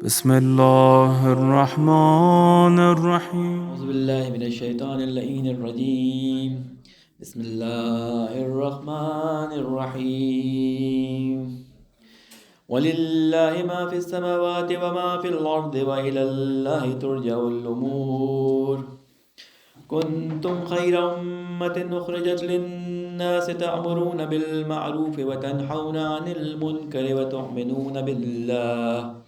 بسم الله الرحمن الرحيم. أعوذ بالله من الشيطان اللعين الرجيم. بسم الله الرحمن الرحيم. ولله ما في السماوات وما في الأرض وإلى الله ترجع الأمور. كنتم خير أمة أخرجت للناس تأمرون بالمعروف وتنحون عن المنكر وتؤمنون بالله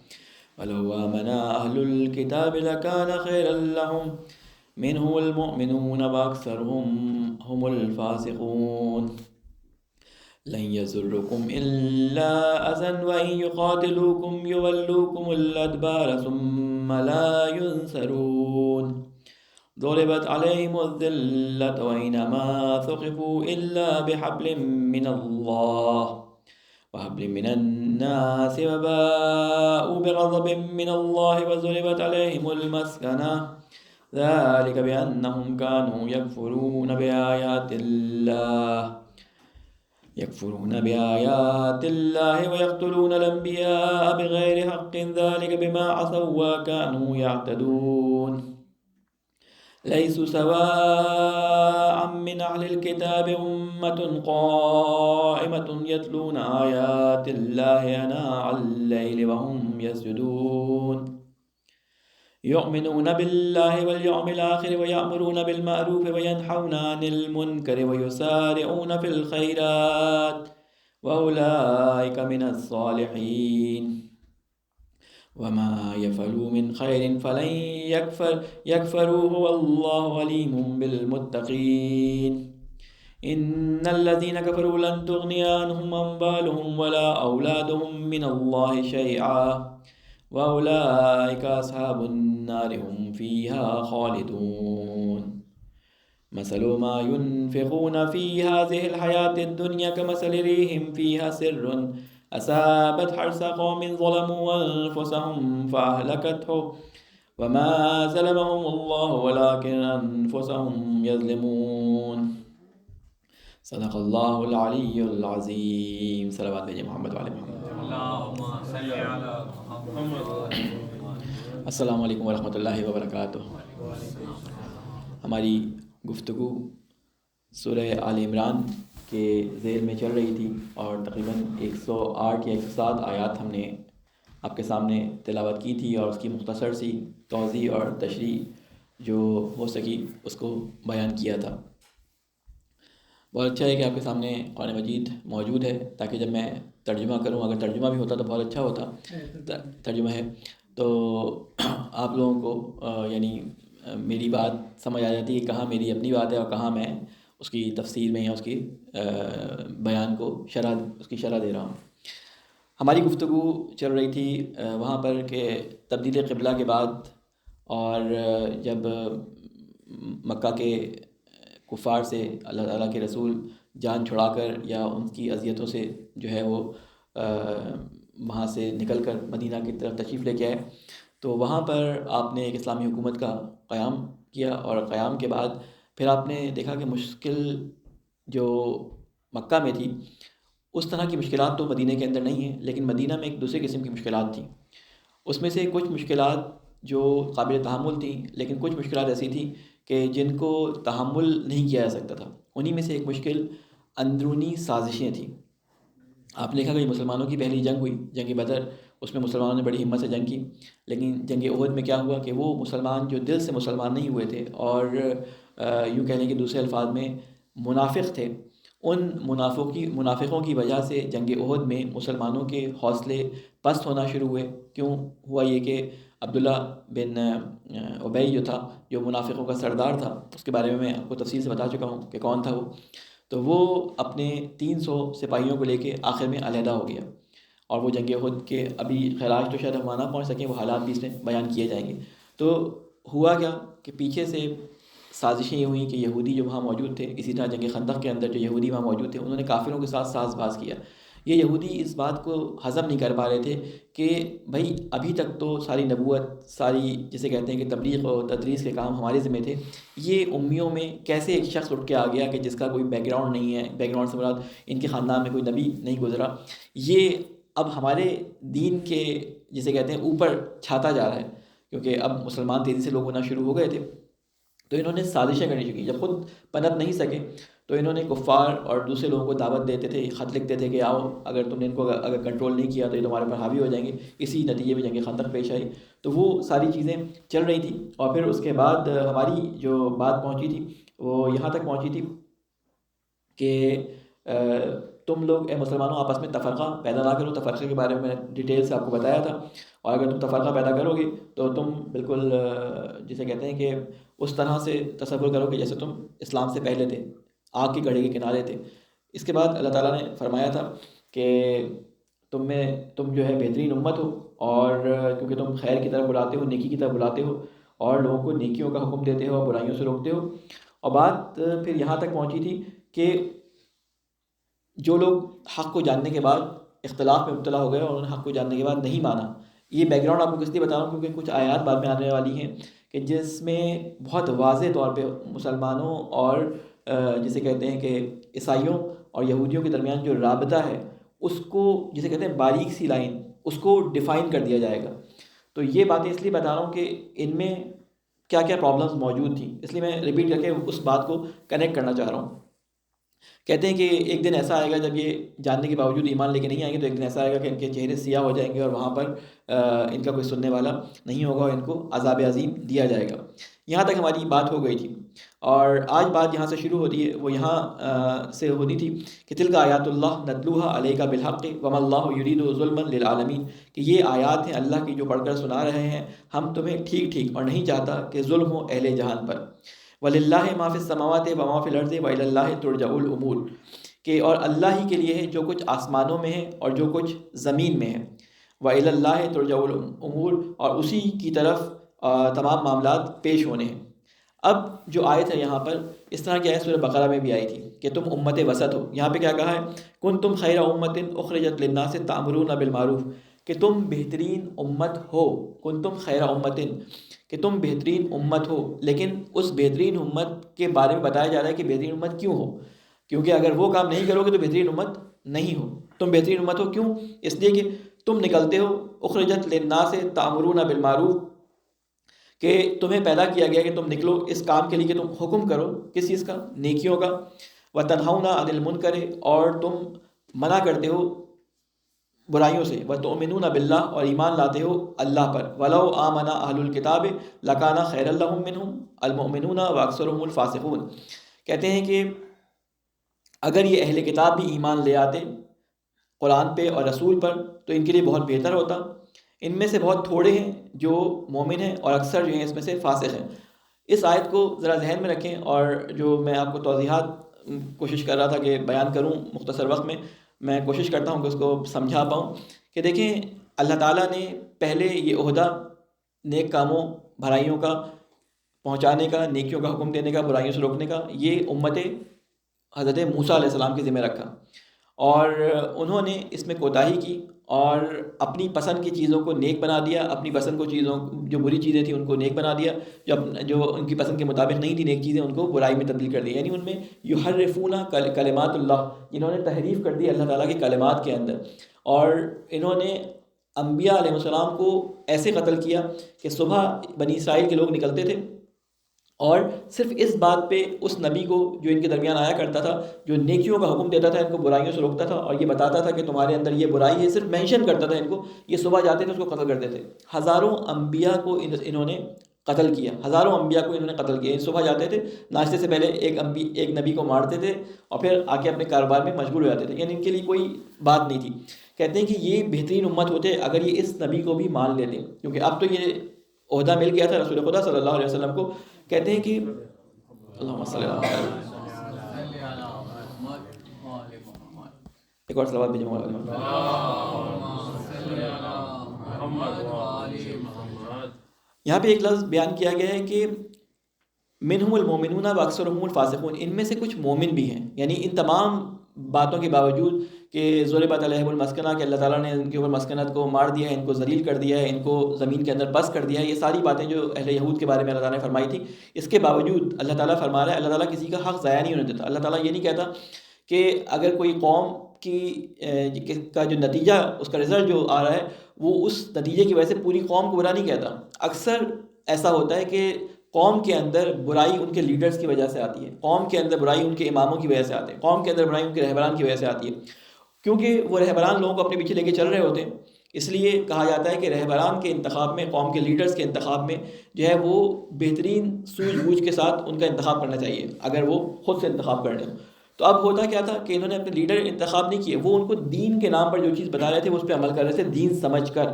ولو آمن أهل الكتاب لكان خيرا لهم منهم المؤمنون وأكثرهم هم الفاسقون. لن يضركم إلا أذى وإن يقاتلوكم يولوكم الأدبار ثم لا ينصرون. ضربت عليهم الذلة وأينما ثقفوا إلا بحبل من الله وحبل من الناس وباءوا بغضب من الله وضربت عليهم المسكنة ذلك بأنهم كانوا يكفرون بآيات الله ويقتلون الأنبياء بغير حق ذلك بما عصوا وكانوا يعتدون. ليسوا سواء من أهل الكتاب أمة قائمة يتلون آيات الله آناء الليل وهم يسجدون يؤمنون بالله واليوم الآخر ويأمرون بالمعروف وينحون عن المنكر ويسارعون في الخيرات وأولئك من الصالحين. وما يفعلوا من خير فلن يكفروه والله عليم بالمتقين. إن الذين كفروا لن تغني عنهم أموالهم ولا أولادهم من الله شيئا وأولئك أصحاب النار هم فيها خالدون. مثل ما ينفقون في هذه الحياة الدنيا كمثل ريح فيها سر أصابت حرث قوم ظلموا أنفسهم فأهلكته وما ظلمهم الله ولكن أنفسهم يظلمون. صدق اللہ العلی العظیم. صلوات بھیجیں محمد وعلی محمد. السلام علیکم ورحمۃ اللہ وبرکاتہ. ہماری گفتگو سورہ آل عمران کے ذیل میں چل رہی تھی اور تقریباً 108 یا 107 آیات ہم نے آپ کے سامنے تلاوت کی تھی اور اس کی مختصر سی توضیح اور تشریح جو ہو سکی اس کو بیان کیا تھا. بہت اچھا ہے کہ آپ کے سامنے قرآن مجید موجود ہے تاکہ جب میں ترجمہ کروں، اگر ترجمہ بھی ہوتا تو بہت اچھا ہوتا. ترجمہ ہے تو آپ لوگوں کو یعنی میری بات سمجھ آ جاتی ہے کہ کہاں میری اپنی بات ہے اور کہاں میں اس کی تفسیر میں یا اس کی بیان کو اس کی شرح دے رہا ہوں. ہماری گفتگو چل رہی تھی وہاں پر کہ تبدیل قبلہ کے بعد اور جب مکہ کے کفار سے اللہ تعالیٰ کے رسول جان چھڑا کر یا ان کی اذیتوں سے جو ہے وہ وہاں سے نکل کر مدینہ کی طرف تشریف لے کے آئے تو وہاں پر آپ نے ایک اسلامی حکومت کا قیام کیا اور قیام کے بعد پھر آپ نے دیکھا کہ مشکل جو مکہ میں تھی اس طرح کی مشکلات تو مدینہ کے اندر نہیں ہیں، لیکن مدینہ میں ایک دوسرے قسم کی مشکلات تھیں. اس میں سے کچھ مشکلات جو قابل تحمل تھیں لیکن کچھ مشکلات ایسی تھیں کہ جن کو تحمل نہیں کیا جا سکتا تھا. انہی میں سے ایک مشکل اندرونی سازشیں تھیں. آپ نے دیکھا کہ مسلمانوں کی پہلی جنگ ہوئی، جنگ بدر، اس میں مسلمانوں نے بڑی ہمت سے جنگ کی، لیکن جنگ احد میں کیا ہوا کہ وہ مسلمان جو دل سے مسلمان نہیں ہوئے تھے اور یوں کہہ لیں کہ دوسرے الفاظ میں منافق تھے، ان منافقوں کی وجہ سے جنگ احد میں مسلمانوں کے حوصلے پست ہونا شروع ہوئے. کیوں ہوا یہ کہ عبداللہ بن ابی جو تھا، جو منافقوں کا سردار تھا، اس کے بارے میں آپ کو تفصیل سے بتا چکا ہوں کہ کون تھا وہ. تو وہ اپنے 300 سپاہیوں کو لے کے آخر میں علیحدہ ہو گیا اور وہ جنگ احد کے ابھی خراج تو شاید ہم وہاں نہ پہنچ سکیں، وہ حالات بھی اس میں بیان کیے جائیں گے. تو ہوا کیا کہ پیچھے سے سازشیں یہ ہوئیں کہ یہودی جو وہاں موجود تھے، اسی طرح جنگ خندق کے اندر جو یہودی وہاں موجود تھے، انہوں نے کافروں کے ساتھ ساز باز کیا. یہ یہودی اس بات کو ہضم نہیں کر پا رہے تھے کہ بھائی ابھی تک تو ساری نبوت، ساری جسے کہتے ہیں کہ تبلیغ و تدریس کے کام ہمارے ذمہ تھے، یہ امیوں میں کیسے ایک شخص اٹھ کے آ گیا کہ جس کا کوئی بیک گراؤنڈ نہیں ہے، بیک گراؤنڈ سے مراد ان کے خاندان میں کوئی نبی نہیں گزرا، یہ اب ہمارے دین کے جسے کہتے ہیں اوپر چھاتا جا رہا ہے، کیونکہ اب مسلمان تیزی سے لوگ ہونا شروع ہو گئے تھے، تو انہوں نے سازشیں کرنی شروع کی۔ جب خود پنپ نہیں سکے تو انہوں نے کفار اور دوسرے لوگوں کو دعوت دیتے تھے، خط لکھتے تھے کہ آؤ، اگر تم نے ان کو اگر کنٹرول نہیں کیا تو یہ تمہارے پر حاوی ہو جائیں گے۔ اسی نتیجے میں جنگ خندق پیش آئی۔ تو وہ ساری چیزیں چل رہی تھیں، اور پھر اس کے بعد ہماری جو بات پہنچی تھی وہ یہاں تک پہنچی تھی کہ تم لوگ اے مسلمانوں آپس میں تفرقہ پیدا نہ کرو۔ تفرقے کے بارے میں ڈیٹیل سے آپ کو بتایا تھا، اور اگر تم تفرقہ پیدا کرو گے تو تم بالکل جسے کہتے ہیں کہ اس طرح سے تصور کرو کہ جیسے تم اسلام سے پہلے تھے، آگ کے گڑھے کے کنارے تھے۔ اس کے بعد اللہ تعالیٰ نے فرمایا تھا کہ تم جو ہے بہترین امت ہو، اور کیونکہ تم خیر کی طرف بلاتے ہو، نیکی کی طرف بلاتے ہو، اور لوگوں کو نیکیوں کا حکم دیتے ہو اور برائیوں سے روکتے ہو۔ اور بات پھر یہاں تک پہنچی تھی کہ جو لوگ حق کو جاننے کے بعد اختلاف میں مبتلا ہو گئے اور انہوں نے حق کو جاننے کے بعد نہیں مانا، یہ بیک گراؤنڈ آپ کو کس لیے بتا رہا ہوں کیونکہ کچھ آیات بعد میں آنے والی ہیں کہ جس میں بہت واضح طور پہ مسلمانوں اور جسے کہتے ہیں کہ عیسائیوں اور یہودیوں کے درمیان جو رابطہ ہے اس کو، جسے کہتے ہیں باریک سی لائن، اس کو ڈیفائن کر دیا جائے گا۔ تو یہ باتیں اس لیے بتا رہا ہوں کہ ان میں کیا کیا پرابلمز موجود تھیں، اس لیے میں ریپیٹ کر کے اس بات کو کنیکٹ کرنا چاہ رہا ہوں۔ کہتے ہیں کہ ایک دن ایسا آئے گا جب یہ جاننے کے باوجود ایمان لے کے نہیں آئیں گے، تو ایک دن ایسا آئے گا کہ ان کے چہرے سیاہ ہو جائیں گے اور وہاں پر ان کا کوئی سننے والا نہیں ہوگا اور ان کو عذاب عظیم دیا جائے گا۔ یہاں تک ہماری بات ہو گئی تھی، اور آج بات جہاں سے شروع ہوتی ہے وہ یہاں سے ہونی تھی کہ تلک آیات اللہ نتلوها علیک بالحق وما اللہ یرید ظلما للعالمین، کہ یہ آیات ہیں اللہ کی جو پڑھ کر سنا رہے ہیں ہم تمہیں ٹھیک ٹھیک، اور نہیں چاہتا کہ ظلم ہو اہل جہان پر۔ وَلِلَّهِ مَا فِي السَّمَاوَاتِ وَمَا فِي الْأَرْضِ وَإِلَى اللَّهِ تُرْجَعُ الْأُمُورُ، کہ اور اللہ ہی کے لیے ہے جو کچھ آسمانوں میں ہے اور جو کچھ زمین میں ہے۔ وَإِلَى اللَّهِ تُرْجَعُ الْأُمُورُ، اور اسی کی طرف تمام معاملات پیش ہونے ہیں۔ اب جو آیت ہے یہاں پر اس طرح کی آیت سورہ بقرہ میں بھی آئی تھی کہ تم امت وسط ہو۔ یہاں پہ کیا کہا ہے؟ کنتم خیر امت اخرجت للناس تأمرون بالمعروف، کہ تم بہترین امت ہو۔ کنتم خیر امت، کہ تم بہترین امت ہو، لیکن اس بہترین امت کے بارے میں بتایا جا رہا ہے کہ بہترین امت کیوں ہو، کیونکہ اگر وہ کام نہیں کرو گے تو بہترین امت نہیں ہو۔ تم بہترین امت ہو کیوں؟ اس لیے کہ تم نکلتے ہو اخرجت للناس تأمرون بالمعروف، کہ تمہیں پیدا کیا گیا کہ تم نکلو اس کام کے لیے کہ تم حکم کرو کس چیز کا؟ نیکیوں کا۔ وَتَنْهَوْنَ عَنِ الْمُنْكَرِ، اور تم منع کرتے ہو برائیوں سے۔ وَتُؤْمِنُونَ بِاللَّهِ، اور ایمان لاتے ہو اللہ پر۔ وَلَوْ آمَنَ أَهْلُ الْكِتَابِ لَكَانَ خَيْرًا لَهُم مِّنْهُمْ الْمُؤْمِنُونَ وَأَكْثَرُهُمُ الْفَاسِقُونَ، کہتے ہیں کہ اگر یہ اہل کتاب بھی ایمان لے آتے قرآن پہ اور رسول پر تو ان کے لیے بہت بہتر ہوتا۔ ان میں سے بہت تھوڑے ہیں جو مومن ہیں اور اکثر جو ہیں اس میں سے فاسق ہیں۔ اس آیت کو ذرا ذہن میں رکھیں، اور جو میں آپ کو توضیحات کوشش کر رہا تھا کہ بیان کروں مختصر وقت میں کوشش کرتا ہوں کہ اس کو سمجھا پاؤں کہ دیکھیں اللہ تعالیٰ نے پہلے یہ عہدہ نیک کاموں بھلائیوں کا پہنچانے کا، نیکیوں کا حکم دینے کا، برائیوں سے روکنے کا، یہ امت حضرت موسیٰ علیہ السلام کے ذمہ رکھا، اور انہوں نے اس میں کوتاہی کی اور اپنی پسند کی چیزوں کو نیک بنا دیا، اپنی پسند کو چیزوں جو بری چیزیں تھیں ان کو نیک بنا دیا، جو ان کی پسند کے مطابق نہیں تھی نیک چیزیں ان کو برائی میں تبدیل کر دیا۔ یعنی ان میں یحرفون کلمات اللہ، انہوں نے تحریف کر دی اللہ تعالیٰ کے کلمات کے اندر، اور انہوں نے انبیاء علیہ السلام کو ایسے قتل کیا کہ صبح بنی اسرائیل کے لوگ نکلتے تھے اور صرف اس بات پہ اس نبی کو جو ان کے درمیان آیا کرتا تھا، جو نیکیوں کا حکم دیتا تھا، ان کو برائیوں سے روکتا تھا اور یہ بتاتا تھا کہ تمہارے اندر یہ برائی ہے، صرف مینشن کرتا تھا ان کو، یہ صبح جاتے تھے اس کو قتل کرتے تھے۔ ہزاروں انبیاء کو انہوں نے قتل کیا، ہزاروں انبیاء کو انہوں نے قتل کیا۔ صبح جاتے تھے، ناشتے سے پہلے ایک نبی کو مارتے تھے اور پھر آ کے اپنے کاروبار میں مشغول ہو جاتے تھے، یعنی ان کے لیے کوئی بات نہیں تھی۔ کہتے ہیں کہ یہ بہترین امت ہوتے اگر یہ اس نبی کو بھی مان لیتے، کیونکہ اب تو یہ عہدہ مل گیا تھا رسول خدا صلی اللہ علیہ وسلم کو۔ کہتے ہیں کہ اللہم صلی اللہ علیہ وسلم، ایک اور صلوات بھیجیں مولا علیہ۔ یہاں پہ ایک لفظ بیان کیا گیا ہے کہ منہم المومنون واکثرہم الفاسقون، ان میں سے کچھ مومن بھی ہیں، یعنی ان تمام باتوں کے باوجود کہ ضربت علیہم المسکنہ، کہ اللہ تعالیٰ نے ان کے اوپر مسکنت کو مار دیا ہے، ان کو ذلیل کر دیا ہے، ان کو زمین کے اندر بس کر دیا ہے، یہ ساری باتیں جو اہل یہود کے بارے میں اللہ تعالیٰ نے فرمائی تھی، اس کے باوجود اللہ تعالیٰ فرما رہا ہے اللہ تعالیٰ کسی کا حق ضائع نہیں ہونے دیتا۔ اللہ تعالیٰ یہ نہیں کہتا کہ اگر کوئی قوم کا جو نتیجہ، اس کا رزلٹ جو آ رہا ہے، وہ اس نتیجے کی وجہ سے پوری قوم کو برا نہیں کہتا. اکثر ایسا ہوتا ہے کہ قوم کے اندر برائی ان کے لیڈرز کی وجہ سے آتی ہے، قوم کے اندر برائی ان کے اماموں کی وجہ سے آتی ہے، قوم کے اندر برائی ان کے رہبران کی وجہ سے آتی ہے، کیونکہ وہ رہبران لوگوں کو اپنے پیچھے لے کے چل رہے ہوتے ہیں. اس لیے کہا جاتا ہے کہ رہبران کے انتخاب میں، قوم کے لیڈرز کے انتخاب میں جو ہے وہ بہترین سوجھ بوجھ کے ساتھ ان کا انتخاب کرنا چاہیے اگر وہ خود سے انتخاب کر لیں. تو اب ہوتا کیا تھا کہ انہوں نے اپنے لیڈر انتخاب نہیں کیے، وہ ان کو دین کے نام پر جو چیز بتا رہے تھے وہ اس پہ عمل کر رہے تھے دین سمجھ کر.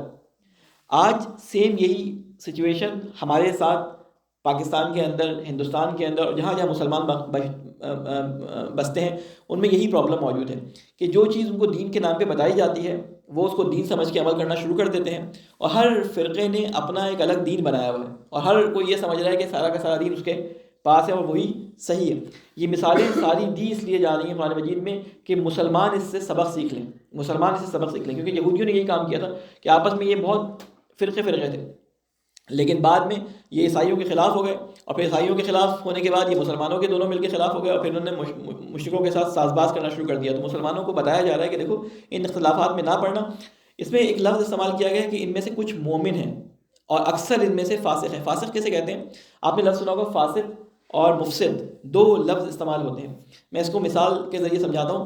آج سیم یہی سچویشن ہمارے ساتھ پاکستان کے اندر، ہندوستان کے اندر، اور جہاں جہاں مسلمان بستے ہیں ان میں یہی پرابلم موجود ہے کہ جو چیز ان کو دین کے نام پہ بتائی جاتی ہے وہ اس کو دین سمجھ کے عمل کرنا شروع کر دیتے ہیں، اور ہر فرقے نے اپنا ایک الگ دین بنایا ہوا ہے، اور ہر کوئی یہ سمجھ رہا ہے کہ سارا کا سارا دین اس کے پاس ہے اور وہی صحیح ہے. یہ مثالیں ساری دی اس لیے جا رہی ہیں قرآن مجید میں کہ مسلمان اس سے سبق سیکھ لیں، مسلمان اس سے سبق سیکھ لیں، کیونکہ یہودیوں نے یہی کام کیا تھا کہ آپس میں یہ بہت فرقے تھے، لیکن بعد میں یہ عیسائیوں کے خلاف ہو گئے، اور پھر عیسائیوں کے خلاف ہونے کے بعد یہ مسلمانوں کے دونوں مل کے خلاف ہو گئے، اور پھر انہوں نے مشرکوں کے ساتھ ساز باز کرنا شروع کر دیا. تو مسلمانوں کو بتایا جا رہا ہے کہ دیکھو ان اختلافات میں نہ پڑنا. اس میں ایک لفظ استعمال کیا گیا ہے کہ ان میں سے کچھ مومن ہیں اور اکثر ان میں سے فاسق ہیں. فاسق کیسے کہتے ہیں؟ آپ نے لفظ سنا ہوگا فاسق اور مفسد، دو لفظ استعمال ہوتے ہیں. میں اس کو مثال کے ذریعے سمجھاتا ہوں.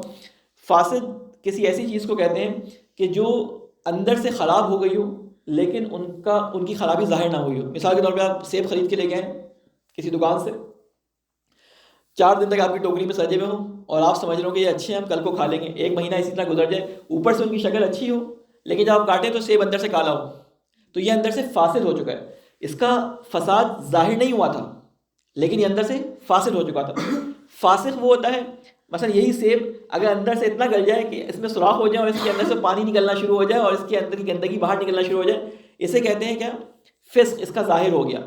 فاسق کسی ایسی چیز کو کہتے ہیں کہ جو اندر سے خراب ہو گئی ہو لیکن ان کی خرابی ظاہر نہ ہوئی ہو. مثال کے طور پہ آپ سیب خرید کے لے گئے کسی دکان سے، 4 دن تک آپ کی ٹوکری میں سجے ہوئے ہوں اور آپ سمجھ رہے ہو کہ یہ اچھے ہیں ہم کل کو کھا لیں گے، 1 مہینہ اسی طرح گزر جائے، اوپر سے ان کی شکل اچھی ہو لیکن جب آپ کاٹیں تو سیب اندر سے کالا ہو، تو یہ اندر سے فاسد ہو چکا ہے. اس کا فساد ظاہر نہیں ہوا تھا لیکن یہ اندر سے فاسد ہو چکا تھا. فاسق وہ ہوتا ہے، مثلا یہی سیب اگر اندر سے اتنا گل جائے کہ اس میں سوراخ ہو جائے اور اس کے اندر سے پانی نکلنا شروع ہو جائے اور اس کے اندر کی گندگی باہر نکلنا شروع ہو جائے، اسے کہتے ہیں کیا؟ فسق. اس کا ظاہر ہو گیا.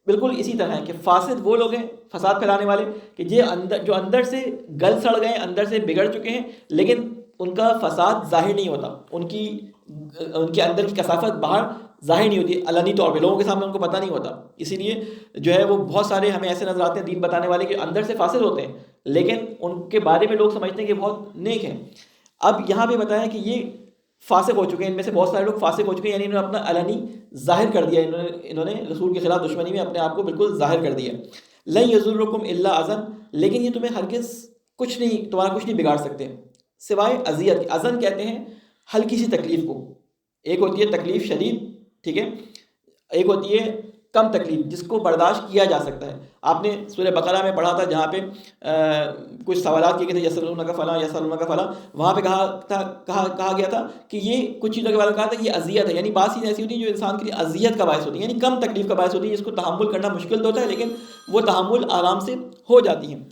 بالکل اسی طرح ہے کہ فاسد وہ لوگ ہیں، فساد پھیلانے والے، کہ جو اندر سے گل سڑ گئے، اندر سے بگڑ چکے ہیں لیکن ان کا فساد ظاہر نہیں ہوتا، ان کے اندر کی کثافت باہر ظاہر نہیں ہوتی علنی طور پہ، لوگوں کے سامنے ان کو پتہ نہیں ہوتا. اسی لیے جو ہے وہ بہت سارے ہمیں ایسے نظر آتے ہیں دین بتانے والے کہ اندر سے فاسد ہوتے ہیں لیکن ان کے بارے میں لوگ سمجھتے ہیں کہ بہت نیک ہیں. اب یہاں پہ بتایا کہ یہ فاسق ہو چکے ہیں، ان میں سے بہت سارے لوگ فاسق ہو چکے ہیں، یعنی انہوں نے اپنا علنی ظاہر کر دیا، انہوں نے رسول کے خلاف دشمنی میں اپنے آپ کو بالکل ظاہر کر دیا. لن یضرکم الا اذن، لیکن یہ تمہیں ہرگز تمہارا کچھ نہیں بگاڑ سکتے سوائے اذیت. اذن کہتے ہیں ہلکی سی تکلیف کو. ایک ہوتی ہے تکلیف شدید، ٹھیک ہے، ایک ہوتی ہے کم تکلیف جس کو برداشت کیا جا سکتا ہے. آپ نے سورہ بقرہ میں پڑھا تھا جہاں پہ کچھ سوالات کیے گئے تھے، یسألونک فلاں یسألونک فلاں، وہاں پہ کہا گیا تھا کہ یہ کچھ چیزوں کے بارے میں کہا تھا یہ اذیت ہے، یعنی بعض چیزیں ایسی ہوتی ہیں جو انسان کے لیے اذیت کا باعث ہوتی ہیں، یعنی کم تکلیف کا باعث ہوتی ہے، جس کو تحمل کرنا مشکل تو ہوتا ہے لیکن وہ تحمل آرام سے ہو جاتی ہیں.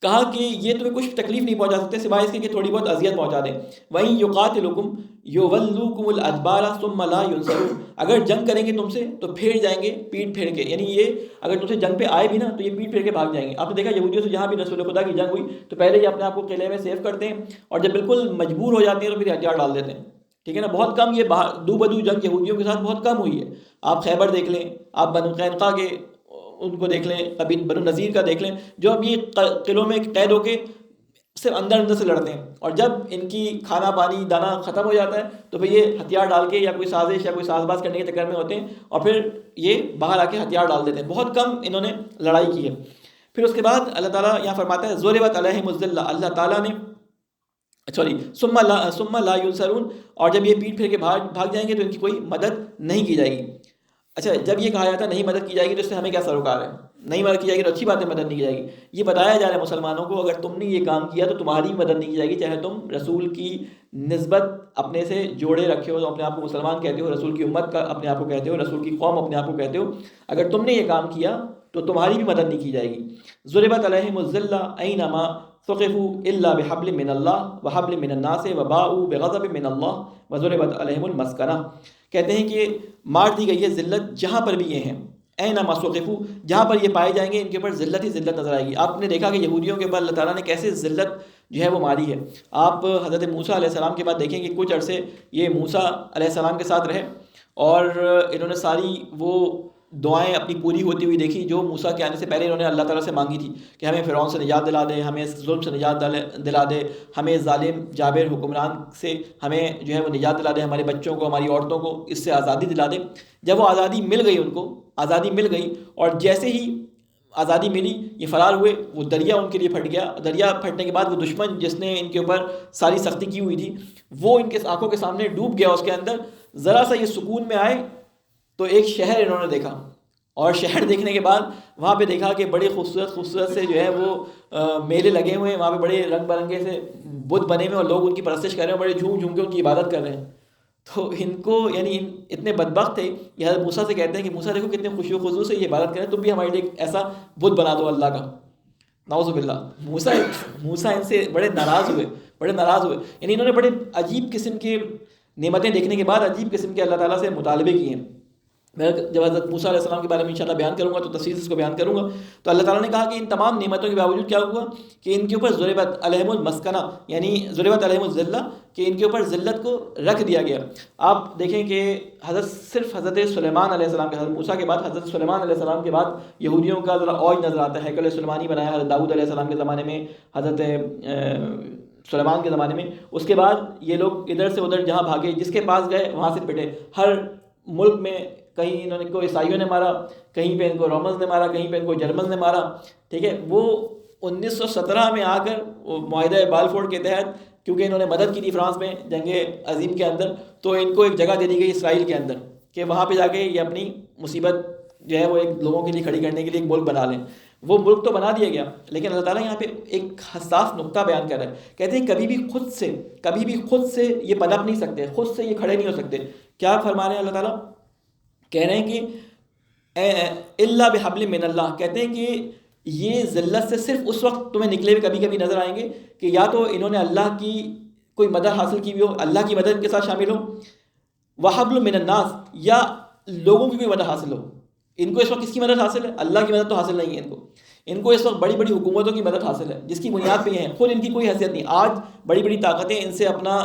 کہا کہ یہ تمہیں کچھ تکلیف نہیں پہنچا سکتے سوائے اس کے کہ تھوڑی بہت اذیت پہنچا دیں. وَإِن يُقَاتِلُوكُمْ يُوَلُّوكُمُ الْأَدْبَارَ ثُمَّ لَا يُنصَرُونَ، اگر جنگ کریں گے تم سے تو پھیر جائیں گے پیٹ پھیر کے، یعنی یہ اگر تم سے جنگ پہ آئے بھی نا تو یہ پیٹ پھیر کے بھاگ جائیں گے. آپ نے دیکھا یہودیوں سے جہاں بھی رسول خدا کی جنگ ہوئی تو پہلے یہ اپنے آپ کو قلعے میں سیف کرتے ہیں اور جب بالکل مجبور ہو جاتے ہیں تو پھر ہتھیار ڈال دیتے ہیں. ٹھیک ہے نا، بہت کم یہ دو بدو جنگ یہودیوں کے ساتھ بہت کم ہوئی ہے. آپ خیبر دیکھ لیں، آپ بنو قینقاع کے ان کو دیکھ لیں، کبھی بنو نذیر کا دیکھ لیں، جو اب یہ قلعوں میں قید ہو کے صرف اندر سے لڑتے ہیں، اور جب ان کی کھانا پانی دانا ختم ہو جاتا ہے تو پھر یہ ہتھیار ڈال کے یا کوئی سازش یا کوئی ساز باز کرنے کے چکر میں ہوتے ہیں اور پھر یہ باہر آ کے ہتھیار ڈال دیتے ہیں. بہت کم انہوں نے لڑائی کی ہے. پھر اس کے بعد اللہ تعالیٰ یہاں فرماتا ہے ضربت علیہم الذلہ، اللہ تعالیٰ نے ثم لا ينصرون، اور جب یہ پیٹ پھیر کے بھاگ جائیں گے تو ان کی کوئی مدد نہیں کی جائے گی. اچھا، جب یہ کہا جاتا ہے نہیں مدد کی جائے گی تو اس سے ہمیں کیا سروکار ہے؟ نہیں مدد کی جائے گی تو اچھی بات ہے، مدد نہیں کی جائے گی. یہ بتایا جا رہا ہے مسلمانوں کو اگر تم نے یہ کام کیا تو تمہاری مدد نہیں کی جائے گی، چاہے تم رسول کی نسبت اپنے سے جوڑے رکھے ہو، اپنے آپ کو مسلمان کہتے ہو، رسول کی امت کا اپنے آپ کو کہتے ہو، رسول کی قوم اپنے آپ کو کہتے ہو، اگر تم نے یہ کام کیا تو تمہاری بھی مدد نہیں کی جائے گی. ضربت علیہم الذلہ اینما ثقفوا الا بحبل من اللہ وحبل من الناس وباؤوا بغضب من اللہ وضربت علیہم المسکنہ. کہتے ہیں کہ مار دی گئی ہے ذلت جہاں پر بھی یہ ہیں، اینما ثقفوا، جہاں پر یہ پائے جائیں گے ان کے اوپر ذلت ہی ذلت نظر آئے گی. آپ نے دیکھا کہ یہودیوں کے اوپر اللہ تعالیٰ نے کیسے ذلت جو ہے وہ ماری ہے. آپ حضرت موسیٰ علیہ السلام کے بعد دیکھیں کہ کچھ عرصے یہ موسیٰ علیہ السلام کے ساتھ رہے اور انہوں نے ساری وہ دعائیں اپنی پوری ہوتی ہوئی دیکھی جو موسیٰ کے آنے سے پہلے انہوں نے اللہ تعالیٰ سے مانگی تھی کہ ہمیں فرعون سے نجات دلا دے، ہمیں اس ظلم سے نجات دلا دے، ہمیں ظالم جابر حکمران سے ہمیں جو ہے وہ نجات دلا دے، ہمارے بچوں کو، ہماری عورتوں کو اس سے آزادی دلا دے۔ جب وہ آزادی مل گئی، ان کو آزادی مل گئی، اور جیسے ہی آزادی ملی یہ فرار ہوئے، وہ دریا ان کے لیے پھٹ گیا۔ دریا پھٹنے کے بعد وہ دشمن جس نے ان کے اوپر ساری سختی کی ہوئی تھی وہ ان کے آنکھوں کے سامنے ڈوب گیا اس کے اندر۔ ذرا سا یہ سکون میں آئے تو ایک شہر انہوں نے دیکھا، اور شہر دیکھنے کے بعد وہاں پہ دیکھا کہ بڑے خوبصورت سے جو ہے وہ میلے لگے ہوئے ہیں، وہاں پہ بڑے رنگ برنگے سے بت بنے ہوئے اور لوگ ان کی پرستش کر رہے ہیں، بڑے جھوم جھوم کے ان کی عبادت کر رہے ہیں۔ تو ان کو یعنی اتنے بدبخت تھے، یہ حضرت موسیٰ سے کہتے ہیں کہ موسیٰ دیکھو کتنے خوشی و خضوع سے یہ عبادت کریں، تم بھی ہمارے لیے ایسا بت بنا دو اللہ کا۔ نعوذ باللہ، موسیٰ ان سے بڑے ناراض ہوئے، یعنی انہوں نے بڑے عجیب قسم کے نعمتیں دیکھنے کے بعد عجیب قسم کے اللہ تعالیٰ سے مطالبے کیے ہیں۔ میں جب حضرت موسیٰ علیہ السلام کے بارے میں انشاءاللہ بیان کروں گا تو تفصیل سے اس کو بیان کروں گا۔ تو اللہ تعالیٰ نے کہا کہ ان تمام نعمتوں کے باوجود کیا ہوا کہ ان کے اوپر ضربت علیہم المسکنہ، یعنی ضربت علیہم الذلہ، کہ ان کے اوپر ذلت کو رکھ دیا گیا۔ آپ دیکھیں کہ صرف حضرت سلیمان علیہ السلام کے، حضرت موسیٰ کے بعد حضرت سلیمان علیہ السلام کے بعد یہودیوں کا ذرا اوج نظر آتا ہے۔ ہیکل سلیمانی بنایا حضرت داؤد علیہ السلام کے زمانے میں، حضرت سلیمان کے زمانے میں۔ اس کے بعد یہ لوگ ادھر سے ادھر جہاں بھاگے، جس کے پاس گئے وہاں سے پٹے۔ ہر ملک میں کہیں انہوں نے کو عیسائیوں نے مارا، کہیں پہ ان کو رومنز نے مارا، کہیں پہ ان کو جرمنز نے مارا، ٹھیک ہے۔ وہ 1917 میں آ کر وہ معاہدہ بالفور کے تحت، کیونکہ انہوں نے مدد کی تھی فرانس میں جنگ عظیم کے اندر، تو ان کو ایک جگہ دے دی گئی اسرائیل کے اندر کہ وہاں پہ جا کے یہ اپنی مصیبت جو ہے وہ ایک لوگوں کے لیے کھڑی کرنے کے لیے ایک ملک بنا لیں۔ وہ ملک تو بنا دیا گیا، لیکن اللہ تعالیٰ یہاں پہ ایک حساس نقطہ بیان کر رہا ہے۔ کہتے ہیں کبھی بھی خود سے یہ پنپ نہیں سکتے، خود سے یہ کھڑے نہیں ہو سکتے۔ کیا فرما رہے ہیں اللہ تعالیٰ؟ کہہ رہے ہیں کہ الا بحبل من اللہ، کہتے ہیں کہ یہ ذلت سے صرف اس وقت تمہیں نکلے ہوئے کبھی کبھی نظر آئیں گے کہ یا تو انہوں نے اللہ کی کوئی مدد حاصل کی ہوئی ہو، اللہ کی مدد کے ساتھ شامل ہو، وحبل من الناس، یا لوگوں کی کوئی مدد حاصل ہو۔ ان کو اس وقت کس کی مدد حاصل ہے؟ اللہ کی مدد تو حاصل نہیں ہے ان کو اس وقت بڑی بڑی حکومتوں کی مدد حاصل ہے، جس کی بنیاد پہ یہ ہیں، خود ان کی کوئی حیثیت نہیں۔ آج بڑی بڑی طاقتیں ان سے اپنا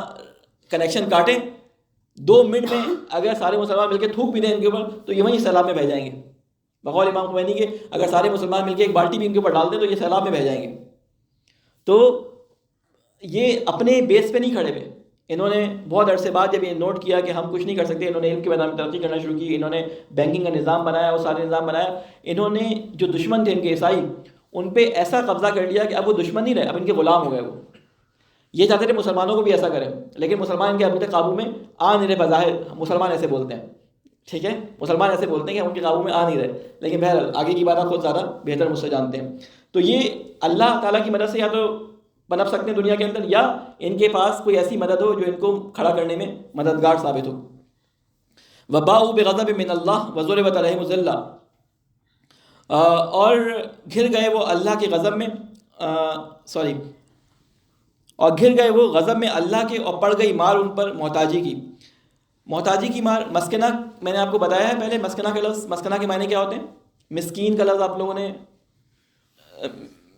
کنیکشن کاٹیں، 2 منٹ میں اگر سارے مسلمان مل کے تھوک بھی دیں ان کے اوپر تو یہ وہیں سیلاب میں بہ جائیں گے۔ بقول امام خمینی کے اگر سارے مسلمان مل کے ایک بالٹی بھی ان کے اوپر ڈال دیں تو یہ سیلاب میں بہ جائیں گے۔ تو یہ اپنے بیس پہ نہیں کھڑے ہوئے، انہوں نے بہت عرصے بعد جب یہ نوٹ کیا کہ ہم کچھ نہیں کر سکتے، انہوں نے علم کے میدان میں ترقی کرنا شروع کی، انہوں نے بینکنگ کا نظام بنایا، وہ سارے نظام بنایا۔ انہوں نے جو دشمن تھے ان کے عیسائی، ان پہ ایسا قبضہ کر لیا کہ اب وہ دشمن نہیں رہے، اب ان کے غلام ہو گئے۔ وہ یہ چاہتے تھے مسلمانوں کو بھی ایسا کریں، لیکن مسلمان ان کے ابھی تک قابو میں آ نہیں رہے۔ بظاہر مسلمان ایسے بولتے ہیں، ٹھیک ہے، مسلمان ایسے بولتے ہیں کہ ہم ان کے قابو میں آ نہیں رہے، لیکن بہرحال آگے کی بات آپ خود زیادہ بہتر مجھ سے جانتے ہیں۔ تو یہ اللہ تعالیٰ کی مدد سے یا تو پنپ سکتے ہیں دنیا کے اندر، یا ان کے پاس کوئی ایسی مدد ہو جو ان کو کھڑا کرنے میں مددگار ثابت ہو۔ وباؤ بغضب من اللہ وضربت علیہم الذلہ، اور گھر گئے وہ اللہ کے غضب میں، اور گھر گئے وہ غضب میں اللہ کے، اور پڑ گئی مار ان پر محتاجی کی مار۔ مسکنہ میں نے آپ کو بتایا ہے پہلے، مسکنہ کا لفظ، مسکنہ کے معنی کیا ہوتے ہیں؟ مسکین کا لفظ آپ لوگوں نے،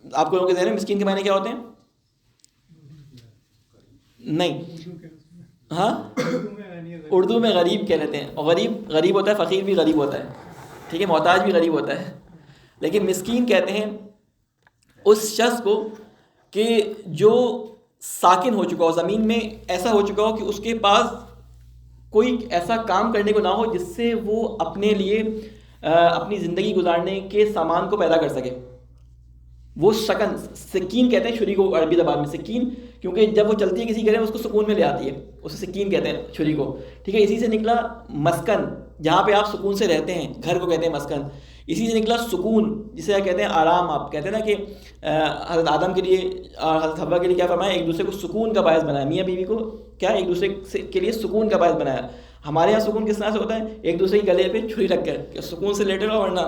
آپ لوگوں کے ذہن میں مسکین کے معنی کیا ہوتے ہیں؟ نہیں، ہاں اردو میں غریب کہہ لیتے ہیں، اور غریب ہوتا ہے، فقیر بھی غریب ہوتا ہے، ٹھیک ہے، محتاج بھی غریب ہوتا ہے، لیکن مسکین کہتے ہیں اس شخص کو کہ جو ساکن ہو چکا ہو زمین میں، ایسا ہو چکا ہو کہ اس کے پاس کوئی ایسا کام کرنے کو نہ ہو جس سے وہ اپنے لیے اپنی زندگی گزارنے کے سامان کو پیدا کر سکے۔ وہ سکین کہتے ہیں چھری کو عربی زبان میں، سکین، کیونکہ جب وہ چلتی ہے کسی گھر میں اس کو سکون میں لے آتی ہے، اسے سکین کہتے ہیں چھری کو، ٹھیک ہے۔ اسی سے نکلا مسکن، جہاں پہ آپ سکون سے رہتے ہیں، گھر کو کہتے ہیں مسکن۔ اسی سے نکلا سکون، جسے کہتے ہیں آرام۔ آپ کہتے ہیں نا کہ حضرت آدم کے لیے اور حضرت حوا کے لیے کیا فرمایا؟ ایک دوسرے کو سکون کا باعث بنایا، میاں بیوی کو کیا ایک دوسرے کے لیے سکون کا باعث بنایا۔ ہمارے یہاں سکون کس طرح سے ہوتا ہے؟ ایک دوسرے کے گلے پہ چھری رکھ کر کہ سکون سے لیٹے رہو ورنہ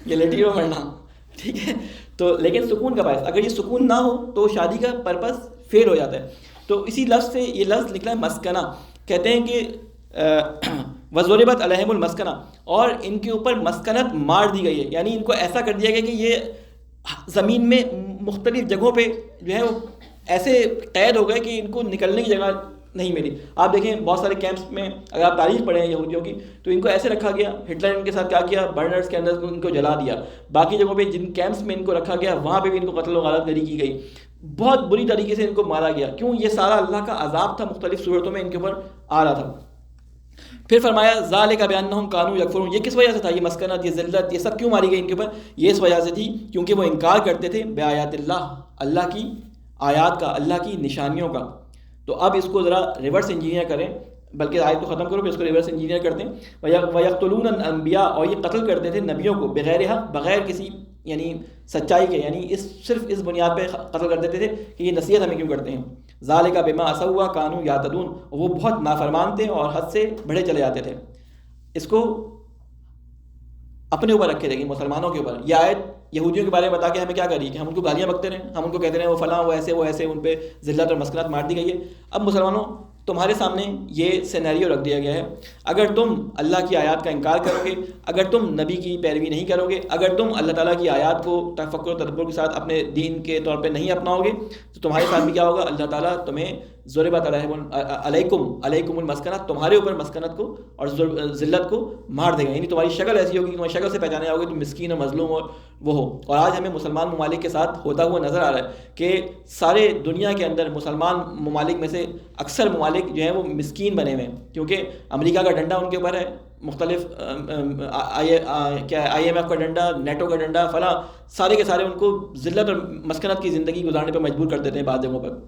یہ لیٹی رہو ورنہ، ٹھیک ہے۔ تو لیکن سکون کا باعث، اگر یہ سکون نہ ہو تو شادی کا پرپس فیل ہو جاتا ہے۔ تو اسی لفظ سے یہ لفظ نکلا ہے مسکنہ۔ کہتے ہیں کہ وضربت علیہم المسکنہ، اور ان کے اوپر مسکنت مار دی گئی ہے، یعنی ان کو ایسا کر دیا گیا کہ یہ زمین میں مختلف جگہوں پہ جو ہے وہ ایسے قید ہو گئے کہ ان کو نکلنے کی جگہ نہیں ملی. آپ دیکھیں بہت سارے کیمپس میں اگر آپ تاریخ پڑھیں یہودیوں کی تو ان کو ایسے رکھا گیا, ہٹلر ان کے ساتھ کیا کیا, برنرز کے اندر ان کو جلا دیا. باقی جگہوں پہ جن کیمپس میں ان کو رکھا گیا وہاں پہ بھی ان کو قتل و غارت گری کی گئی, بہت بری طریقے سے ان کو مارا گیا. کیوں؟ یہ سارا اللہ کا عذاب تھا, مختلف صورتوں میں ان کے اوپر آ رہا تھا. پھر فرمایا ذالک بانہم کانوا یکفرون, یہ کس وجہ سے تھا, یہ مسکنت, یہ ذلت, یہ سب کیوں ماری گئی ان کے اوپر؟ یہ اس وجہ سے تھی کیونکہ وہ انکار کرتے تھے بآیات اللہ, اللہ کی آیات کا, اللہ کی نشانیوں کا. تو اب اس کو ذرا ریورس انجینئر کریں, بلکہ آیت کو ختم کرو پھر اس کو ریورس انجینئر کرتے ہیں. وَيَقْتُلُونَ الْأَنْبِيَاءَ, اور یہ قتل کرتے تھے نبیوں کو, بغیر حق, بغیر کسی یعنی سچائی کے, یعنی صرف اس بنیاد پہ قتل کر دیتے تھے کہ یہ نصیحت ہمیں کیوں کرتے ہیں. ذالک بما عصوا کانوا یعتدون, وہ بہت نافرمان تھے اور حد سے بڑھے چلے جاتے تھے. اس کو اپنے اوپر رکھے رہے گی, مسلمانوں کے اوپر. یہ آیت یہودیوں کے بارے میں بتا کے ہمیں کیا کر رہی ہے کہ ہم ان کو گالیاں بکتے رہیں, ہم ان کو کہتے رہیں وہ فلاں, وہ ایسے, ان پہ ذلت اور مسکنت مار دی گئی ہے. اب مسلمانوں تمہارے سامنے یہ سینیریو رکھ دیا گیا ہے, اگر تم اللہ کی آیات کا انکار کرو گے, اگر تم نبی کی پیروی نہیں کرو گے, اگر تم اللہ تعالیٰ کی آیات کو تفکر و تدبر کے ساتھ اپنے دین کے طور پہ نہیں اپناؤ گے, تو تمہارے ساتھ بھی کیا ہوگا, اللہ تعالیٰ تمہیں ضربت علیکم المسکنت, تمہارے اوپر مسکنت کو اور ذلت کو مار دے گا. یعنی تمہاری شکل ایسی ہوگی کہ تمہاری شکل سے پہچانے آؤ گے تم مسکین اور مظلوم اور وہ ہو. اور آج ہمیں مسلمان ممالک کے ساتھ ہوتا ہوا نظر آ رہا ہے کہ سارے دنیا کے اندر مسلمان ممالک میں سے اکثر ممالک جو ہیں وہ مسکین بنے ہوئے ہیں, کیونکہ امریکہ کا ڈنڈا ان کے اوپر ہے, مختلف آئی ایم ایف کا ڈنڈا, نیٹو کا ڈنڈا, فلاں, سارے کے سارے ان کو ذلت اور مسکنت کی زندگی گزارنے پہ مجبور کر دیتے ہیں بعض جگہوں پر.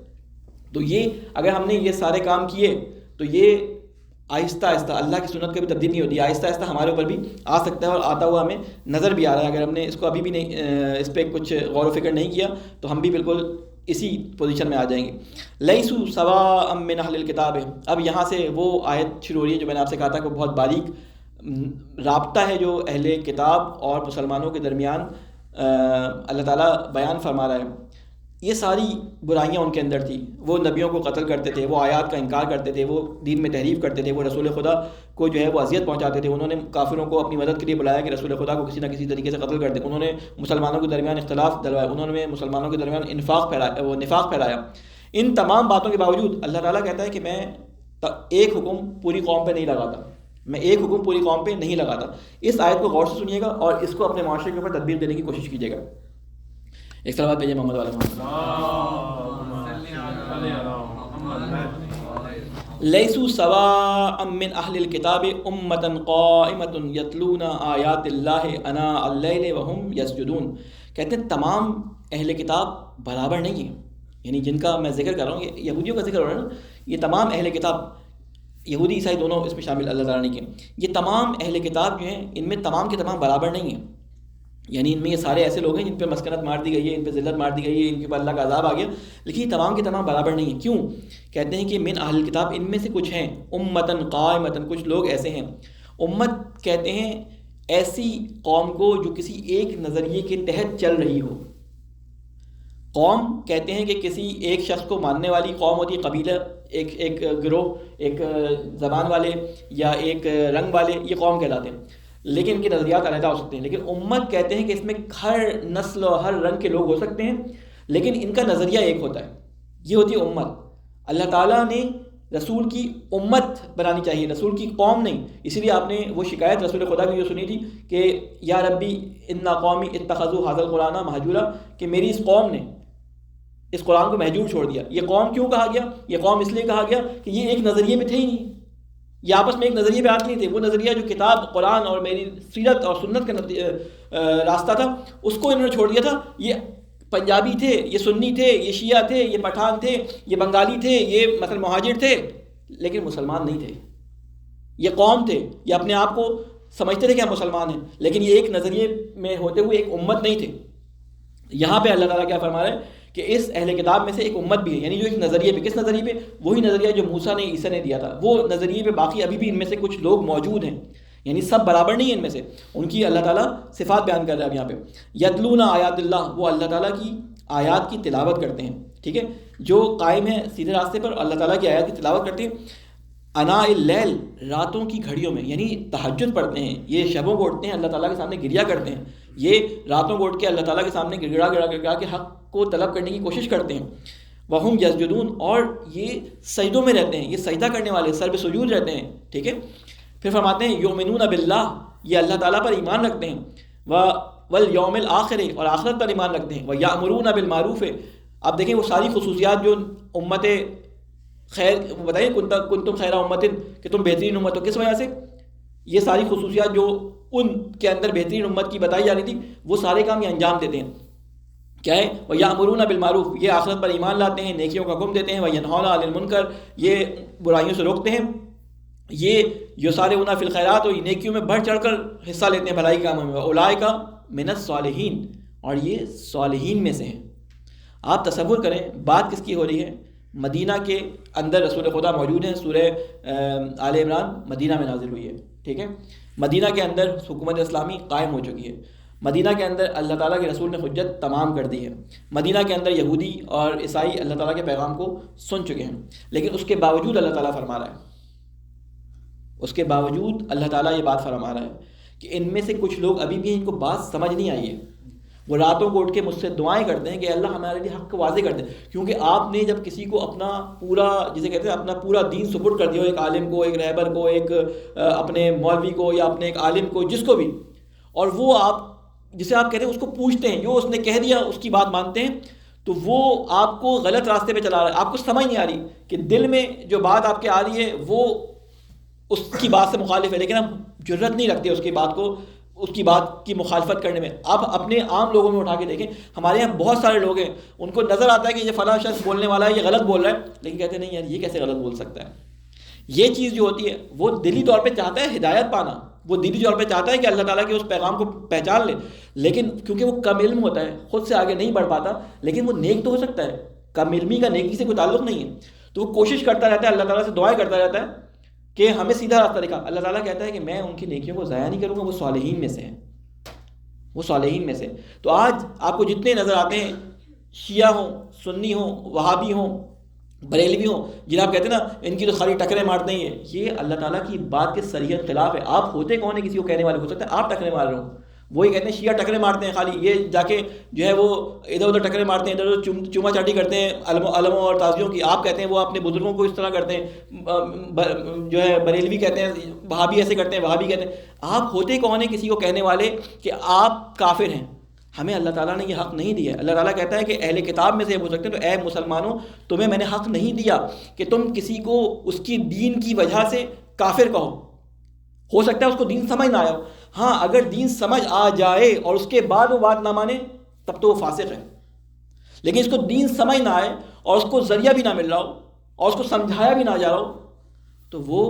تو یہ اگر ہم نے یہ سارے کام کیے تو یہ آہستہ آہستہ اللہ کی سنت کبھی تبدیل نہیں ہوتی, آہستہ آہستہ ہمارے اوپر بھی آ سکتا ہے اور آتا ہوا ہمیں نظر بھی آ رہا ہے. اگر ہم نے اس کو ابھی بھی نہیں اس پہ کچھ غور و فکر نہیں کیا تو ہم بھی بالکل اسی پوزیشن میں آ جائیں گے. لیسوا سواء من اہل الکتاب, اب یہاں سے وہ آیت شروع ہو رہی ہے جو میں نے آپ سے کہا تھا کہ وہ بہت باریک رابطہ ہے جو اہل کتاب اور مسلمانوں کے درمیان اللہ تعالیٰ بیان فرما رہا ہے. یہ ساری برائیاں ان کے اندر تھی, وہ نبیوں کو قتل کرتے تھے, وہ آیات کا انکار کرتے تھے, وہ دین میں تحریف کرتے تھے, وہ رسول خدا کو جو ہے وہ اذیت پہنچاتے تھے. انہوں نے کافروں کو اپنی مدد کے لیے بلایا کہ رسول خدا کو کسی نہ کسی طریقے سے قتل کر دیں. انہوں نے مسلمانوں کے درمیان اختلاف ڈلوایا, انہوں نے مسلمانوں کے درمیان نفاق پھیلایا. ان تمام باتوں کے باوجود اللہ تعالیٰ کہتا ہے کہ میں ایک حکم پوری قوم پہ نہیں لگاتا, میں ایک حکم پوری قوم پہ نہیں لگاتا. اس آیت کو غور سے سنیے گا اور اس کو اپنے معاشرے کے اوپر تطبیق دینے کی کوشش کیجیے گا. ایک سلوات بھیجیں محمد والے لیسوا سواء من اہل الکتاب امۃ قائمۃ یتلون آیات اللہ آناء اللیل وہم یسجدون. کہتے ہیں تمام اہل کتاب برابر نہیں ہیں, یعنی جن کا میں ذکر کر رہا ہوں, یہ یہودیوں کا ذکر ہو رہا ہے نا, یہ تمام اہل کتاب, یہودی عیسائی دونوں اس میں شامل اللہ تعالیٰ نے کیے. یہ تمام اہل کتاب جو ہیں ان میں تمام کے تمام برابر نہیں ہیں, یعنی ان میں یہ سارے ایسے لوگ ہیں جن پہ مسکنت مار دی گئی ہے, ان پہ ذلت مار دی گئی ہے, ان کے اوپر اللہ کا عذاب آ گیا, لیکن یہ تمام کے تمام برابر نہیں ہیں. کیوں؟ کہتے ہیں کہ من اہل الکتاب ان میں سے کچھ ہیں امتن قائمتن, کچھ لوگ ایسے ہیں. امت کہتے ہیں ایسی قوم کو جو کسی ایک نظریے کے تحت چل رہی ہو. قوم کہتے ہیں کہ کسی ایک شخص کو ماننے والی قوم ہوتی ہے, قبیلہ, ایک گروہ, ایک زبان والے یا ایک رنگ والے, یہ قوم کہلاتے ہیں, لیکن ان کے نظریات علیحدہ ہو سکتے ہیں. لیکن امت کہتے ہیں کہ اس میں ہر نسل اور ہر رنگ کے لوگ ہو سکتے ہیں, لیکن ان کا نظریہ ایک ہوتا ہے, یہ ہوتی ہے امت. اللہ تعالیٰ نے رسول کی امت بنانی چاہیے, رسول کی قوم نہیں. اسی لیے آپ نے وہ شکایت رسول خدا کی جو سنی تھی کہ یا ربی انا قومی اتخذوا ھذا القرآن مہجورا, کہ میری اس قوم نے اس قرآن کو محجور چھوڑ دیا. یہ قوم کیوں کہا گیا؟ یہ قوم اس لیے کہا گیا کہ یہ ایک نظریے میں تھے ہی نہیں, یہ آپس میں ایک نظریے پہ آتے نہیں تھے. وہ نظریہ جو کتاب قرآن اور میری سیرت اور سنت کا راستہ تھا اس کو انہوں نے چھوڑ دیا تھا. یہ پنجابی تھے, یہ سنی تھے, یہ شیعہ تھے, یہ پٹھان تھے, یہ بنگالی تھے, یہ مثلا مہاجر تھے, لیکن مسلمان نہیں تھے. یہ قوم تھے, یہ اپنے آپ کو سمجھتے تھے کہ ہم مسلمان ہیں, لیکن یہ ایک نظریے میں ہوتے ہوئے ایک امت نہیں تھے. یہاں پہ اللہ تعالیٰ کیا فرما رہا ہے کہ اس اہل کتاب میں سے ایک امت بھی ہے, یعنی جو ایک نظریے پہ, کس نظریے پہ؟ وہی نظریہ جو موسیٰ نے عیسیٰ نے دیا تھا, وہ نظریے پہ باقی ابھی بھی ان میں سے کچھ لوگ موجود ہیں, یعنی سب برابر نہیں ہیں ان میں سے. ان کی اللہ تعالیٰ صفات بیان کر رہا ہے اب یہاں پہ. یتلون آیات اللہ, وہ اللہ تعالیٰ کی آیات کی تلاوت کرتے ہیں, ٹھیک ہے, جو قائم ہے سیدھے راستے پر اللہ تعالیٰ کی آیات کی تلاوت کرتے ہیں. آناء اللیل, راتوں کی گھڑیوں میں, یعنی تہجد پڑھتے ہیں, یہ شبوں کو اٹھتے ہیں, اللہ تعالیٰ کے سامنے گریا کرتے ہیں, یہ راتوں کو اٹھ کے اللہ تعالیٰ کے سامنے گڑا گڑا کے حق کو طلب کرنے کی کوشش کرتے ہیں. وہم یسجدون، اور یہ سجدوں میں رہتے ہیں، یہ سجدہ کرنے والے سر پہ سجود رہتے ہیں، ٹھیک ہے. پھر فرماتے ہیں یؤمنون باللہ، یہ اللہ تعالیٰ پر ایمان رکھتے ہیں، والیوم الآخر، اور آخرت پر ایمان رکھتے ہیں، ویأمرون بالمعروف. اب دیکھیں وہ ساری خصوصیات جو امت خیر بتائیے کنتم خیر امت، کہ تم بہترین امت ہو، کس وجہ سے؟ یہ ساری خصوصیات جو ان کے اندر بہترین امت کی بتائی جا رہی تھی، وہ سارے کام یہ انجام دیتے ہیں. کیا ہے؟ وَيَأْمُرُونَ بِالْمَعْرُوفِ، یہ آخرت پر ایمان لاتے ہیں، نیکیوں کا حکم دیتے ہیں، وَيَنْهَوْنَ عَنِ الْمُنْكَرِ، یہ برائیوں سے روکتے ہیں، یہ یُسَارِعُونَ فِي الْخَيْرَاتِ، اور یہ نیکیوں میں بڑھ چڑھ کر حصہ لیتے ہیں بھلائی کاموں میں، وَأُولَٰئِكَ مِنَ الصَّالِحِينَ، اور یہ صالحین میں سے ہیں. آپ تصور کریں بات کس کی ہو رہی ہے؟ مدینہ کے اندر رسول خدا موجود ہیں. سورہ آل عمران مدینہ میں نازل ہوئی ہے، ٹھیک ہے. مدینہ کے اندر حکومت اسلامی قائم ہو چکی ہے. مدینہ کے اندر اللہ تعالیٰ کے رسول نے حجت تمام کر دی ہے. مدینہ کے اندر یہودی اور عیسائی اللہ تعالیٰ کے پیغام کو سن چکے ہیں، لیکن اس کے باوجود اللہ تعالیٰ فرما رہا ہے، اس کے باوجود اللہ تعالیٰ یہ بات فرما رہا ہے کہ ان میں سے کچھ لوگ ابھی بھی ان کو بات سمجھ نہیں آئی ہے. وہ راتوں کو اٹھ کے مجھ سے دعائیں کرتے ہیں کہ اللہ ہمارے لیے حق کو واضح کر دے. کیونکہ آپ نے جب کسی کو اپنا پورا، جسے کہتے ہیں اپنا پورا دین سپرد کر دیا ہو، ایک عالم کو، ایک رہبر کو، ایک اپنے مولوی کو، یا اپنے ایک عالم کو، جس کو بھی، اور وہ آپ جسے آپ کہتے ہیں اس کو پوچھتے ہیں، جو اس نے کہہ دیا اس کی بات مانتے ہیں، تو وہ آپ کو غلط راستے پہ چلا رہا ہے. آپ کو سمجھ نہیں آ رہی کہ دل میں جو بات آپ کے آ رہی ہے وہ اس کی بات سے مخالف ہے، لیکن آپ جرت نہیں رکھتے اس کی بات کو، اس کی بات کی مخالفت کرنے میں. آپ اپنے عام لوگوں میں اٹھا کے دیکھیں، ہمارے یہاں بہت سارے لوگ ہیں، ان کو نظر آتا ہے کہ یہ فلاں شخص بولنے والا ہے، یہ غلط بول رہا ہے، لیکن کہتے نہیں یار یہ کیسے غلط بول سکتا ہے. یہ چیز جو ہوتی ہے وہ دلی طور پہ چاہتا ہے ہدایت پانا، وہ دلی طور پہ چاہتا ہے کہ اللہ تعالیٰ کے اس پیغام کو پہچان لے، لیکن کیونکہ وہ کم علم ہوتا ہے، خود سے آگے نہیں بڑھ پاتا. لیکن وہ نیک تو ہو سکتا ہے، کم علمی کا نیکی سے کوئی تعلق نہیں ہے. تو وہ کوشش کرتا رہتا ہے، اللہ تعالیٰ سے دعائیں کرتا رہتا ہے کہ ہمیں سیدھا راستہ دکھا. اللہ تعالیٰ کہتا ہے کہ میں ان کی نیکیوں کو ضائع نہیں کروں گا، وہ صالحین میں سے ہیں، وہ صالحین میں سے. تو آج آپ کو جتنے نظر آتے ہیں، شیعہ ہوں، سنی ہوں، وہابی ہوں، بریلوی ہوں، جنہیں آپ کہتے ہیں نا ان کی تو خالی ٹکریں مارتے ہیں، یہ اللہ تعالیٰ کی بات کے صریحاً خلاف ہے. آپ ہوتے کون ہیں کسی کو کہنے والے؟ ہو سکتا ہے آپ ٹکریں مار رہے ہوں. وہی کہتے ہیں شیعہ ٹکریں مارتے ہیں، خالی یہ جا کے جو ہے وہ ادھر ادھر ٹکریں مارتے ہیں، ادھر ادھر چوما چاٹی کرتے ہیں علموں اور تازیوں کی. آپ کہتے ہیں وہ اپنے بزرگوں کو اس طرح کرتے ہیں، جو ہے بریلوی کہتے ہیں وہابی ایسے کرتے ہیں، وہابی کہتے ہیں. آپ ہوتے کون ہیں کسی کو کہنے والے کہ آپ کافر ہیں؟ ہمیں اللہ تعالیٰ نے یہ حق نہیں دیا ہے. اللہ تعالیٰ کہتا ہے کہ اہل کتاب میں سے ہو سکتے ہیں، تو اے مسلمانوں تمہیں میں نے حق نہیں دیا کہ تم کسی کو اس کی دین کی وجہ سے کافر کہو. ہو سکتا ہے اس کو دین سمجھ نہ آیا ہو، ہاں اگر دین سمجھ آ جائے اور اس کے بعد وہ بات نہ مانے تب تو وہ فاسق ہے. لیکن اس کو دین سمجھ نہ آئے اور اس کو ذریعہ بھی نہ مل رہا ہو اور اس کو سمجھایا بھی نہ جا رہا ہو تو وہ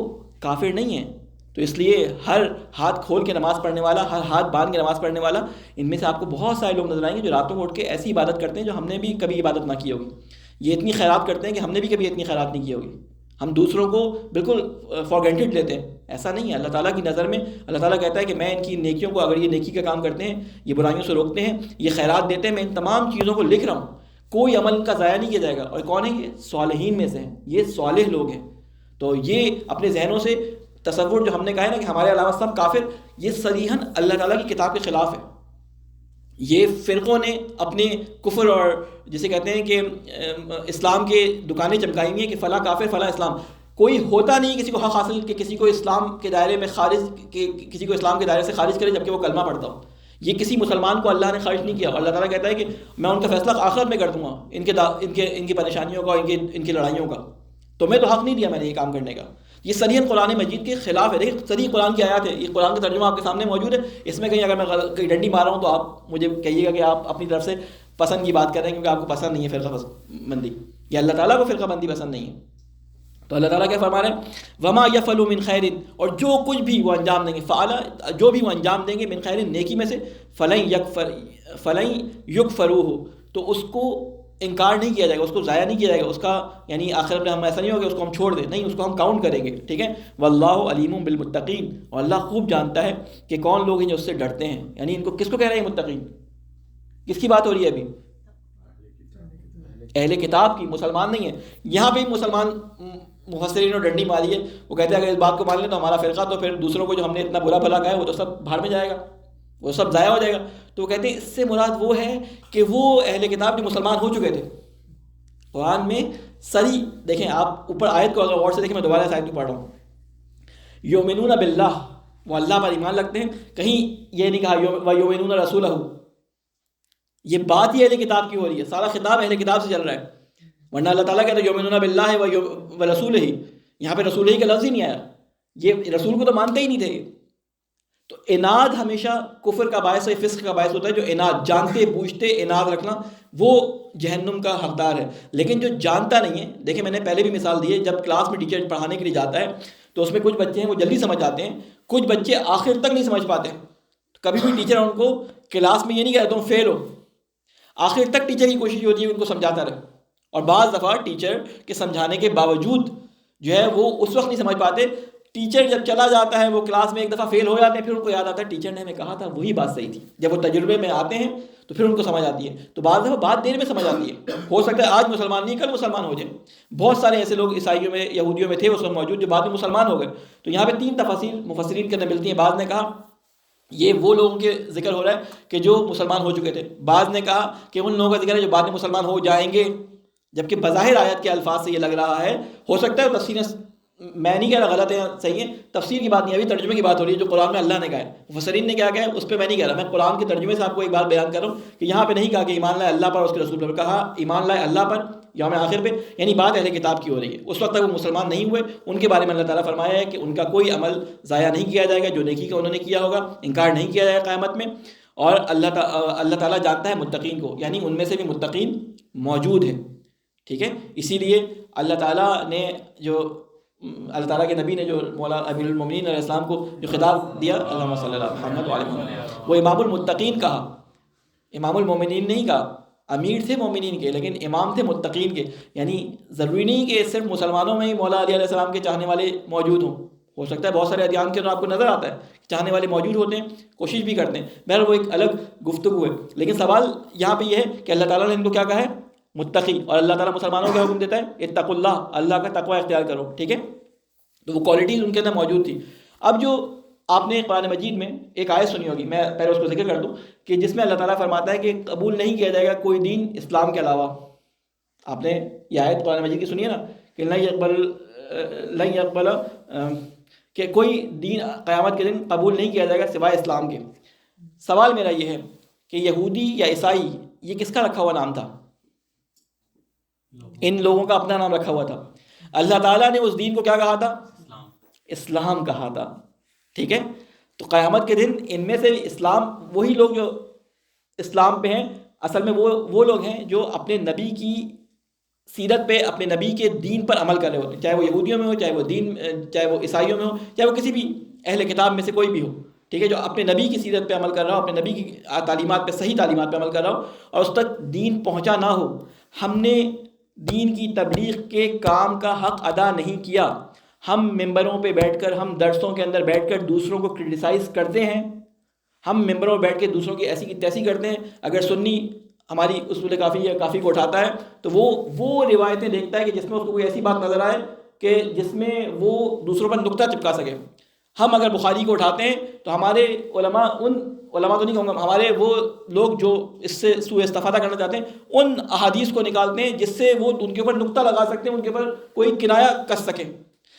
کافر نہیں ہے. تو اس لیے ہر ہاتھ کھول کے نماز پڑھنے والا، ہر ہاتھ باندھ کے نماز پڑھنے والا، ان میں سے آپ کو بہت سارے لوگ نظر آئیں گے جو راتوں کو اٹھ کے ایسی عبادت کرتے ہیں جو ہم نے بھی کبھی عبادت نہ کی ہوگی. یہ اتنی خیرات کرتے ہیں کہ ہم نے بھی کبھی اتنی خیرات نہیں کی ہوگی. ہم دوسروں کو بالکل فار گرانٹیڈ لیتے ہیں، ایسا نہیں ہے. اللہ تعالیٰ کی نظر میں اللہ تعالیٰ کہتا ہے کہ میں ان کی نیکیوں کو، اگر یہ نیکی کا کام کرتے ہیں، یہ برائیوں سے روکتے ہیں، یہ خیرات دیتے ہیں، میں ان تمام چیزوں کو لکھ رہا ہوں، کوئی عمل ان کا ضائع نہیں کیا جائے گا. اور کون ہے یہ؟ صالحین میں سے ہیں، یہ صالح لوگ ہیں. تو یہ اپنے ذہنوں سے تصور جو ہم نے کہا ہے نا کہ ہمارے علاوہ سب کافر، یہ صریحاً اللہ تعالیٰ کی کتاب کے خلاف ہے. یہ فرقوں نے اپنے کفر اور جسے کہتے ہیں کہ اسلام کے دکانیں چمکائی ہوئی ہیں کہ فلاں کافر فلاں اسلام. کوئی ہوتا نہیں کسی کو حق حاصل کہ کسی کو اسلام کے دائرے میں خارج، کسی کو اسلام کے دائرے سے خارج کرے جبکہ وہ کلمہ پڑھتا ہو. یہ کسی مسلمان کو اللہ نے خارج نہیں کیا. اور اللہ تعالیٰ کہتا ہے کہ میں ان کا فیصلہ آخرت میں کر دوں گا، ان کی پریشانیوں کا، ان کی لڑائیوں کا. تمہیں تو حق نہیں دیا میں نے یہ کام کرنے کا. یہ صریحاً قرآن مجید کے خلاف ہے. دیکھیں صریح قرآن کی آیات ہے، یہ قرآن کا ترجمہ آپ کے سامنے موجود ہے. اس میں کہیں اگر میں کہیں ڈنڈی مار رہا ہوں تو آپ مجھے کہیے گا کہ آپ اپنی طرف سے پسند کی بات کر رہے ہیں کیونکہ آپ کو پسند نہیں ہے فرقہ بندی، یا اللہ تعالیٰ کو فرقہ بندی پسند نہیں ہے. تو اللہ تعالیٰ کیا فرما رہے ہیں؟ وما یفعلوا من خیر، اور جو کچھ بھی وہ انجام دیں گے، فعلا جو بھی وہ انجام دیں گے، من خیر نیکی میں سے، فلن یکفروہ، تو اس کو انکار نہیں کیا جائے گا، اس کو ضائع نہیں کیا جائے گا. اس کا یعنی آخرت میں ہم ایسا نہیں ہوگا اس کو ہم چھوڑ دیں، نہیں، اس کو ہم کاؤنٹ کریں گے. ٹھیک ہے. واللہ علیم بالمتقین، اور اللہ خوب جانتا ہے کہ کون لوگ ہیں جو اس سے ڈرتے ہیں. یعنی ان کو کس کو کہہ رہے ہیں متقین؟ کس کی بات ہو رہی ہے ابھی؟ اہل کتاب کی، مسلمان نہیں ہے. یہاں پہ مسلمان مفسرین نے ڈنڈی ماری ہے. وہ کہتے ہیں اگر اس بات کو مان لیں تو ہمارا فرقہ، تو پھر دوسروں کو جو ہم نے اتنا برا بھلا کہا ہے وہ تو سب بھاڑ میں جائے گا، وہ سب ضائع ہو جائے گا. تو وہ کہتے ہیں اس سے مراد وہ ہے کہ وہ اہل کتاب جو مسلمان ہو چکے تھے، قرآن میں صریح دیکھیں، آپ اوپر آیت کو اگر غور سے دیکھیں، میں دوبارہ اس آیت کو پڑھ رہا ہوں، یؤمنون باللہ، وہ اللہ پر ایمان رکھتے ہیں، کہیں یہ نہیں کہا ویؤمنون رسولہ، یہ بات ہی اہل کتاب کی ہو رہی ہے، سارا خطاب اہل کتاب سے چل رہا ہے، ورنہ اللہ تعالیٰ کہتا ہے یؤمنون باللہ ورسولہ، یہاں پہ رسول ہی کا لفظ ہی نہیں آیا، یہ رسول کو تو مانتے ہی نہیں تھے یہ۔ تو اناد ہمیشہ کفر کا باعث ہے، فسق کا باعث ہوتا ہے، جو اناد جانتے بوجھتے اناد رکھنا وہ جہنم کا حقدار ہے۔ لیکن جو جانتا نہیں ہے، دیکھیں میں نے پہلے بھی مثال دی ہے، جب کلاس میں ٹیچر پڑھانے کے لیے جاتا ہے تو اس میں کچھ بچے ہیں وہ جلدی سمجھ جاتے ہیں، کچھ بچے آخر تک نہیں سمجھ پاتے، کبھی بھی ٹیچر ان کو کلاس میں یہ نہیں کہتا تم فیل ہو، آخر تک ٹیچر کی کوشش ہوتی ہے ان کو سمجھاتا رہے، اور بعض دفعہ ٹیچر کے سمجھانے کے باوجود جو ہے وہ اس وقت نہیں سمجھ پاتے، ٹیچر جب چلا جاتا ہے وہ کلاس میں ایک دفعہ فیل ہو جاتے ہیں، پھر ان کو یاد آتا ہے ٹیچر نے ہمیں کہا تھا وہی بات صحیح تھی، جب وہ تجربے میں آتے ہیں تو پھر ان کو سمجھ آتی ہے، تو بعض دفعہ بات دیر میں سمجھ آتی ہے، ہو سکتا ہے آج مسلمان نہیں کل مسلمان ہو جائے، بہت سارے ایسے لوگ عیسائیوں میں یہودیوں میں تھے اس وقت موجود جو بعد میں مسلمان ہو گئے۔ تو یہاں پہ 3 تفاصیل مفسرین کے اندر ملتی ہیں، بعض نے کہا یہ وہ لوگوں کے ذکر ہو رہا ہے کہ جو مسلمان ہو چکے تھے، بعض نے کہا کہ ان لوگوں کا ذکر ہے جو بعد میں مسلمان ہو جائیں گے، جبکہ بظاہر آیت کے الفاظ سے یہ لگ رہا ہے، ہو سکتا ہے تفسیر میں نہیں کہہ رہا غلط ہے صحیح ہے، تفسیر کی بات نہیں، ابھی ترجمے کی بات ہو رہی ہے، جو قرآن میں اللہ نے کہا ہے، مفسرین نے کیا کہا ہے اس پہ میں نہیں کہہ رہا، میں قرآن کے ترجمے سے آپ کو ایک بات بیان کر رہا ہوں کہ یہاں پہ نہیں کہا کہ ایمان لائے اللہ پر اور اس کے رسول پر، کہا ایمان لائے اللہ پر یوم آخر پہ، یعنی بات اہل کتاب کی ہو رہی ہے، اس وقت تک وہ مسلمان نہیں ہوئے، ان کے بارے میں اللہ تعالیٰ فرمایا ہے کہ ان کا کوئی عمل ضائع نہیں کیا جائے گا، جو نیکی کا انہوں نے کیا ہوگا انکار نہیں کیا جائے گا قیامت میں، اور اللہ تعالیٰ جانتا ہے متقین کو، یعنی ان میں سے بھی متقین موجود ہیں، ٹھیک ہے۔ اسی لیے اللہ تعالیٰ نے جو اللہ تعالیٰ کے نبی نے جو مولا امیر المومنین علیہ السلام کو جو خطاب دیا، اللہم صلی اللہ علیہ محمد وعلی محمد، وہ امام المتقین کہا، امام المومنین نہیں کہا، امیر تھے مومنین کے لیکن امام تھے متقین کے، یعنی ضروری نہیں کہ صرف مسلمانوں میں ہی مولا علی علیہ السلام کے چاہنے والے موجود ہوں، ہو سکتا ہے بہت سارے ادیان کے اندر آپ کو نظر آتا ہے چاہنے والے موجود ہوتے ہیں، کوشش بھی کرتے ہیں، بہرحال وہ ایک الگ گفتگو ہے، لیکن سوال یہاں پہ یہ ہے کہ اللہ تعالیٰ نے ان کو کیا کہا ہے متقی، اور اللہ تعالیٰ مسلمانوں کا حکم دیتا ہے اتقوا اللہ، اللہ کا تقوی اختیار کرو، ٹھیک ہے، تو وہ کوالٹیز ان کے اندر موجود تھی۔ اب جو آپ نے قرآن مجید میں ایک آیت سنی ہوگی، میں پہلے اس کو ذکر کر دوں، کہ جس میں اللہ تعالیٰ فرماتا ہے کہ قبول نہیں کیا جائے گا کوئی دین اسلام کے علاوہ، آپ نے یہ آیت قرآن مجید کی سنی ہے نا کہ لن یقبل کہ کوئی دین قیامت کے دن قبول نہیں کیا جائے گا سوائے اسلام کے۔ سوال میرا یہ ہے کہ یہودی یا عیسائی یہ کس کا رکھا ہوا نام تھا؟ ان لوگوں کا اپنا نام رکھا ہوا تھا، اللہ تعالیٰ نے اس دین کو کیا کہا تھا؟ اسلام کہا تھا، ٹھیک ہے۔ تو قیامت کے دن ان میں سے اسلام، وہی لوگ جو اسلام پہ ہیں اصل میں وہ لوگ ہیں جو اپنے نبی کی سیرت پہ، اپنے نبی کے دین پر عمل کر رہے ہوتے ہیں، چاہے وہ یہودیوں میں ہو، چاہے وہ عیسائیوں میں ہو، چاہے وہ کسی بھی اہل کتاب میں سے کوئی بھی ہو، ٹھیک ہے، جو اپنے نبی کی سیرت پہ عمل کر رہا ہو، اپنے نبی کی تعلیمات پہ، صحیح تعلیمات پہ عمل کر رہا ہو، اور اس تک دین پہنچا نہ ہو، ہم نے دین کی تبلیغ کے کام کا حق ادا نہیں کیا، ہم ممبروں پہ بیٹھ کر، ہم درسوں کے اندر بیٹھ کر دوسروں کو کرٹیسائز کرتے ہیں، ہم ممبروں پہ بیٹھ کے دوسروں کی ایسی کی تیسی کرتے ہیں، اگر سنی ہماری اصول کافی یا کافی کو اٹھاتا ہے تو وہ روایتیں دیکھتا ہے کہ جس میں اس کو کوئی ایسی بات نظر آئے کہ جس میں وہ دوسروں پر نقطہ چپکا سکے۔ ہم اگر بخاری کو اٹھاتے ہیں تو ہمارے علماء، ان علماء تو نہیں کہوں گا، ہمارے وہ لوگ جو اس سے سوء استفادہ کرنا چاہتے ہیں ان احادیث کو نکالتے ہیں جس سے وہ ان کے اوپر نقطہ لگا سکتے ہیں، ان کے اوپر کوئی کنایہ کس سکیں،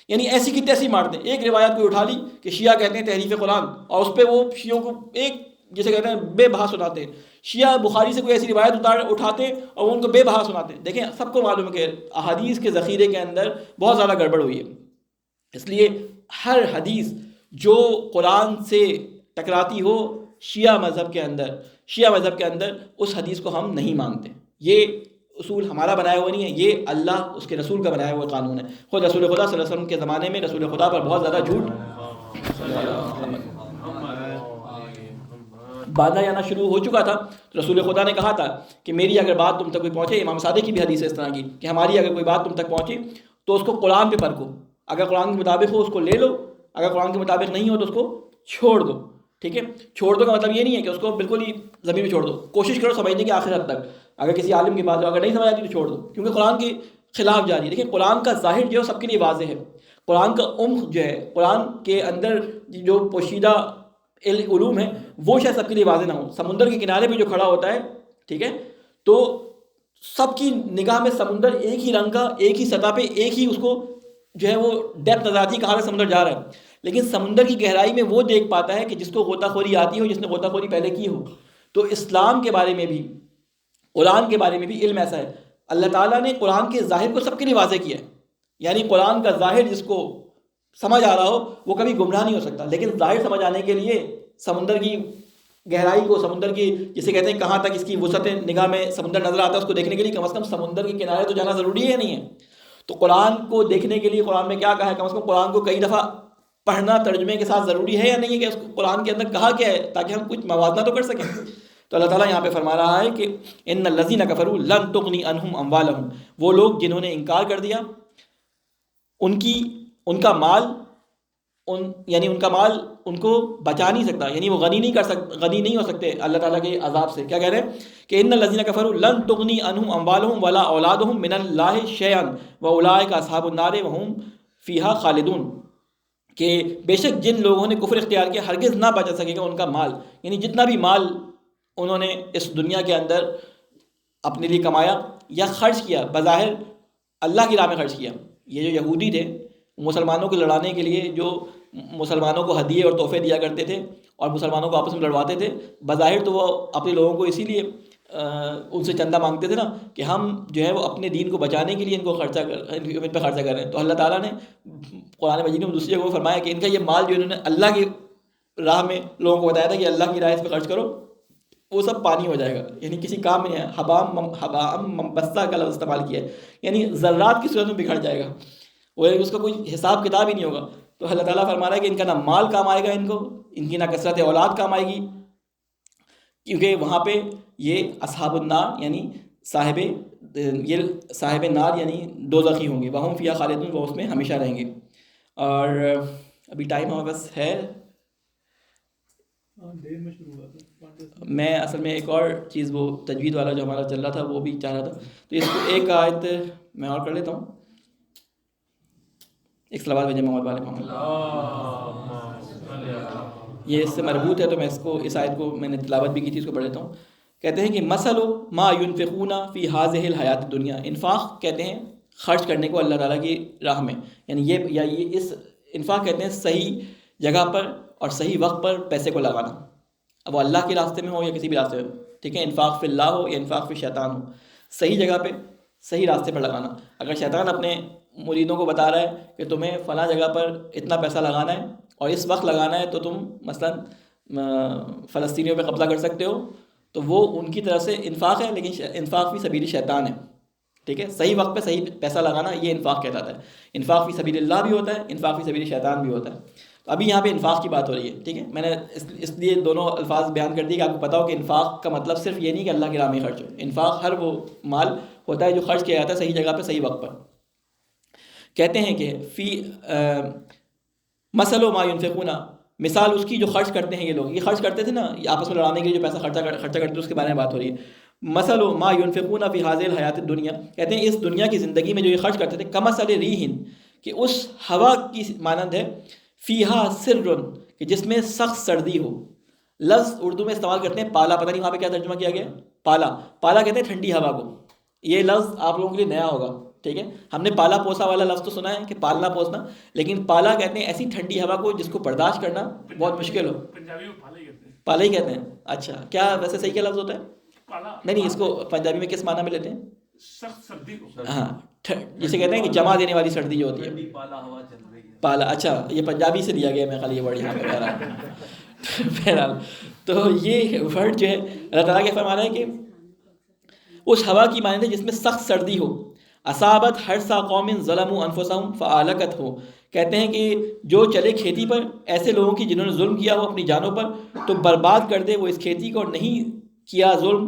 یعنی ایسی کی تیسی مارتے ہیں۔ ایک روایت کوئی اٹھا لی کہ شیعہ کہتے ہیں تحریف قرآن، اور اس پہ وہ شیعوں کو ایک جسے کہتے ہیں بے بہا سناتے ہیں، شیعہ بخاری سے کوئی ایسی روایت اٹھاتے ہیں اور ان کو بے بہا سناتے ہیں۔ دیکھیں سب کو معلوم ہے کہ احادیث کے ذخیرے کے اندر بہت زیادہ گڑبڑ ہوئی ہے، اس لیے ہر حدیث جو قرآن سے ٹکراتی ہو شیعہ مذہب کے اندر اس حدیث کو ہم نہیں مانتے۔ یہ اصول ہمارا بنایا ہوا نہیں ہے، یہ اللہ اس کے رسول کا بنایا ہوا قانون ہے۔ خود رسول خدا صلی اللہ علیہ وسلم کے زمانے میں رسول خدا پر بہت زیادہ جھوٹ باندھا جانا شروع ہو چکا تھا، تو رسول خدا نے کہا تھا کہ میری اگر بات تم تک کوئی پہنچے، امام صادق کی بھی حدیث ہے اس طرح کی کہ ہماری اگر کوئی بات تم تک پہنچے تو اس کو قرآن پہ پرکھو، اگر قرآن کے مطابق ہو اس کو لے لو، اگر قرآن کے مطابق نہیں ہو تو اس کو چھوڑ دو، ٹھیک ہے۔ چھوڑ دو کا مطلب یہ نہیں ہے کہ اس کو بالکل ہی زمین میں چھوڑ دو، کوشش کرو سمجھنے کی آخر حد تک، اگر کسی عالم کی بات ہو اگر نہیں سمجھ آتی تو چھوڑ دو، کیونکہ قرآن کے خلاف جا رہی ہے۔ دیکھیں قرآن کا ظاہر جو ہے سب کے لیے واضح ہے، قرآن کا عمق جو ہے، قرآن کے اندر جو پوشیدہ علوم ہے وہ شاید سب کے لیے واضح نہ ہو۔ سمندر کے کنارے پہ جو کھڑا ہوتا ہے، ٹھیک ہے، تو سب کی نگاہ میں سمندر ایک ہی رنگ کا، ایک ہی سطح پہ، ایک ہی اس کو جو ہے وہ ڈیپتھ نظر آتی ہے کہاں سے سمندر جا رہا ہے، لیکن سمندر کی گہرائی میں وہ دیکھ پاتا ہے کہ جس کو غوطہ خوری آتی ہو، جس نے غوطہ خوری پہلے کی ہو۔ تو اسلام کے بارے میں بھی، قرآن کے بارے میں بھی علم ایسا ہے، اللہ تعالیٰ نے قرآن کے ظاہر کو سب کے لیے واضح کیا ہے، یعنی قرآن کا ظاہر جس کو سمجھ آ رہا ہو وہ کبھی گمراہ نہیں ہو سکتا، لیکن ظاہر سمجھ آنے کے لیے سمندر کی گہرائی کو، سمندر کی جسے کہتے ہیں کہاں تک اس کی وسعت نگاہ میں سمندر نظر آتا ہے، اس کو دیکھنے کے لیے کم از کم سمندر کے کنارے تو جانا ضروری ہے یا نہیں ہے؟ تو قرآن کو دیکھنے کے لیے قرآن میں کیا کہا ہے، کم از کم قرآن کو کئی دفعہ پڑھنا ترجمے کے ساتھ ضروری ہے یا نہیں ہے، کہ اس کو قرآن کے اندر کہا کیا ہے تاکہ ہم کچھ موازنہ تو کر سکیں۔ تو اللہ تعالیٰ یہاں پہ فرما رہا ہے کہ ان الذین کفروا لن تغنی عنہم اموالہم، وہ لوگ جنہوں نے انکار کر دیا، ان کا مال یعنی ان کا مال ان کو بچا نہیں سکتا، یعنی وہ غنی نہیں ہو سکتے اللہ تعالیٰ کے عذاب سے۔ کیا کہہ رہے ہیں کہ ان الذین کفروا لن تغنی عنہم اموالہم ولا اولادہم من اللہ شیئا واولئک اصحاب النار وہم فیہا خالدون، کہ بے شک جن لوگوں نے کفر اختیار کیا ہرگز نہ بچا سکے گا ان کا مال، یعنی جتنا بھی مال انہوں نے اس دنیا کے اندر اپنے لیے کمایا یا خرچ کیا، بظاہر اللہ کی راہ میں خرچ کیا۔ یہ جو یہودی تھے مسلمانوں کو لڑانے کے لیے جو مسلمانوں کو ہدیے اور تحفے دیا کرتے تھے اور مسلمانوں کو آپس میں لڑواتے تھے، بظاہر تو وہ اپنے لوگوں کو اسی لیے ان سے چندہ مانگتے تھے نا کہ ہم جو ہے وہ اپنے دین کو بچانے کے لیے ان پہ خرچہ کر رہے ہیں۔ تو اللہ تعالیٰ نے قرآن مجید میں دوسری جگہ فرمایا کہ ان کا یہ مال جو انہوں نے اللہ کی راہ میں لوگوں کو بتایا تھا کہ اللہ کی راہ اس پہ خرچ کرو، وہ سب پانی ہو جائے گا، یعنی کسی کام میں ہے۔ حبام منبثہ کا لفظ استعمال کیا ہے، یعنی ذرات کی صورت میں بکھر جائے گا، وہ اس کا کوئی حساب کتاب ہی نہیں ہوگا۔ تو اللہ تعالیٰ فرما رہا ہے کہ ان کا نہ مال کام آئے گا، ان کی نہ کثرت اولاد کام آئے گی، کیونکہ وہاں پہ یہ اصحاب النار یعنی صاحب نار یعنی دوزخی ہوں گے، وہم فیہا خالدون، وہ اس میں ہمیشہ رہیں گے۔ اور ابھی ٹائم ہمارے پاس ہے، میں اصل میں ایک اور چیز وہ تجوید والا جو ہمارا چل رہا تھا وہ بھی چاہ رہا تھا، تو اس کو ایک آیت میں اور کر لیتا ہوں، ایک صلوات بھیجیں محمد والے محمد، یہ اس سے مربوط ہے، تو میں اس آیت کو میں نے تلاوت بھی کی تھی، اس کو پڑھ لیتا ہوں۔ کہتے ہیں کہ مثل ما ينفقون فی هذه الحیات الدنیا، انفاق کہتے ہیں خرچ کرنے کو اللہ تعالیٰ کی راہ میں، یعنی یہ اس انفاق کہتے ہیں صحیح جگہ پر اور صحیح وقت پر پیسے کو لگانا، اب وہ اللہ کے راستے میں ہو یا کسی بھی راستے میں، ٹھیک ہے، انفاق فی اللہ ہو یا انفاق فی شیطان ہو، صحیح جگہ پہ صحیح راستے پر لگانا۔ اگر شیطان اپنے مریدوں کو بتا رہا ہے کہ تمہیں فلاں جگہ پر اتنا پیسہ لگانا ہے اور اس وقت لگانا ہے، تو تم مثلا فلسطینیوں پہ قبضہ کر سکتے ہو، تو وہ ان کی طرف سے انفاق ہے، لیکن انفاق فی سبیل شیطان ہے، ٹھیک ہے، صحیح وقت پہ صحیح پیسہ لگانا یہ انفاق کہلاتا ہے۔ انفاق فی سبیل اللہ بھی ہوتا ہے، انفاق فی سبیل شیطان بھی ہوتا ہے۔ تو ابھی یہاں پہ انفاق کی بات ہو رہی ہے، ٹھیک ہے، میں نے اس لیے دونوں الفاظ بیان کر دیے کہ آپ کو پتا ہو کہ انفاق کا مطلب صرف یہ نہیں کہ اللہ کی راہ میں خرچ ہو، انفاق ہر وہ مال ہوتا ہے جو خرچ کیا جاتا ہے صحیح جگہ پہ صحیح وقت پر۔ کہتے ہیں کہ مثل ما ينفقون، مثال اس کی جو خرچ کرتے ہیں یہ خرچ کرتے تھے نا، یہ آپس میں لڑانے کے لیے جو پیسہ خرچہ کرتے تھے اس کے بارے میں بات ہو رہی ہے۔ مثل ما ينفقون في هذه الحیات الدنیا، کہتے ہیں اس دنیا کی زندگی میں جو یہ خرچ کرتے تھے، کمثل ریح، کہ اس ہوا کی مانند ہے، فیہا سر، کہ جس میں سخت سردی ہو۔ لفظ اردو میں استعمال کرتے ہیں پالا، پتہ نہیں وہاں پہ کیا ترجمہ کیا گیا ہے، پالا کہتے ہیں ٹھنڈی ہوا کو، یہ لفظ آپ لوگوں کے لیے نیا ہوگا، ٹھیک ہے، ہم نے پالا پوسا والا لفظ تو سنا ہے کہ پالنا پوسنا، لیکن پالا کہتے ہیں ایسی ٹھنڈی ہوا کو جس کو برداشت کرنا بہت مشکل ہو، پنجابی میں پالا ہی کہتے ہیں، پالا ہی کہتے ہیں۔ اچھا، کیا ویسے صحیح کیا لفظ ہوتا ہے؟ پالا نہیں، اس کو پنجابی میں کس معنی میں لیتے ہیں؟ سخت سردی کو، ہاں، جسے کہتے ہیں کہ جما دینے والی سردی جو ہوتی ہے، پالا ہوا چل رہی ہے، پالا۔ اچھا، یہ پنجابی سے لیا گیا، میں خالی یہ ورڈ یہاں پہ بہرحال تو یہ ورڈ جو ہے اللہ تعالیٰ کیا فرما رہا ہے کہ اس ہوا کی مانند ہے جس میں سخت سردی ہو، اصابت حرث قوم ظلموا انفسهم فاہلکتہ، کہتے ہیں کہ جو چلے کھیتی پر ایسے لوگوں کی جنہوں نے ظلم کیا ہو اپنی جانوں پر، تو برباد کر دے وہ اس کھیتی کو، اور نہیں کیا ظلم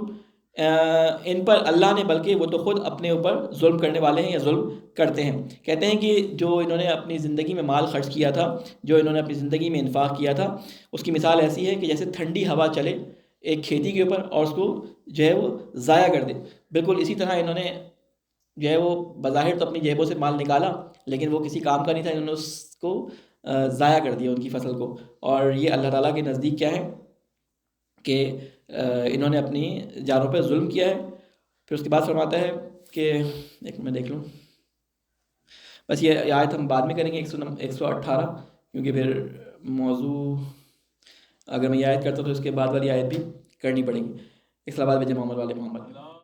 ان پر اللہ نے، بلکہ وہ تو خود اپنے اوپر ظلم کرنے والے ہیں یا ظلم کرتے ہیں۔ کہتے ہیں کہ جو انہوں نے اپنی زندگی میں مال خرچ کیا تھا، جو انہوں نے اپنی زندگی میں انفاق کیا تھا، اس کی مثال ایسی ہے کہ جیسے ٹھنڈی ہوا چلے ایک کھیتی کے اوپر اور اس کو جو ہے وہ ضائع کر دے، بالکل اسی طرح انہوں نے جو ہے وہ بظاہر تو اپنی جیبوں سے مال نکالا، لیکن وہ کسی کام کا نہیں تھا، انہوں نے اس کو ضائع کر دیا ان کی فصل کو۔ اور یہ اللہ تعالیٰ کے نزدیک کیا ہے کہ انہوں نے اپنی جانوں پہ ظلم کیا ہے، پھر اس کے بعد فرماتا ہے کہ ایک میں دیکھ لوں، بس یہ آیت ہم بعد میں کریں گے 118، کیونکہ پھر موضوع اگر میں یہ آیت کرتا تو اس کے بعد والی آیت بھی کرنی پڑے گی۔ اسلام آباد محمد والے محمد۔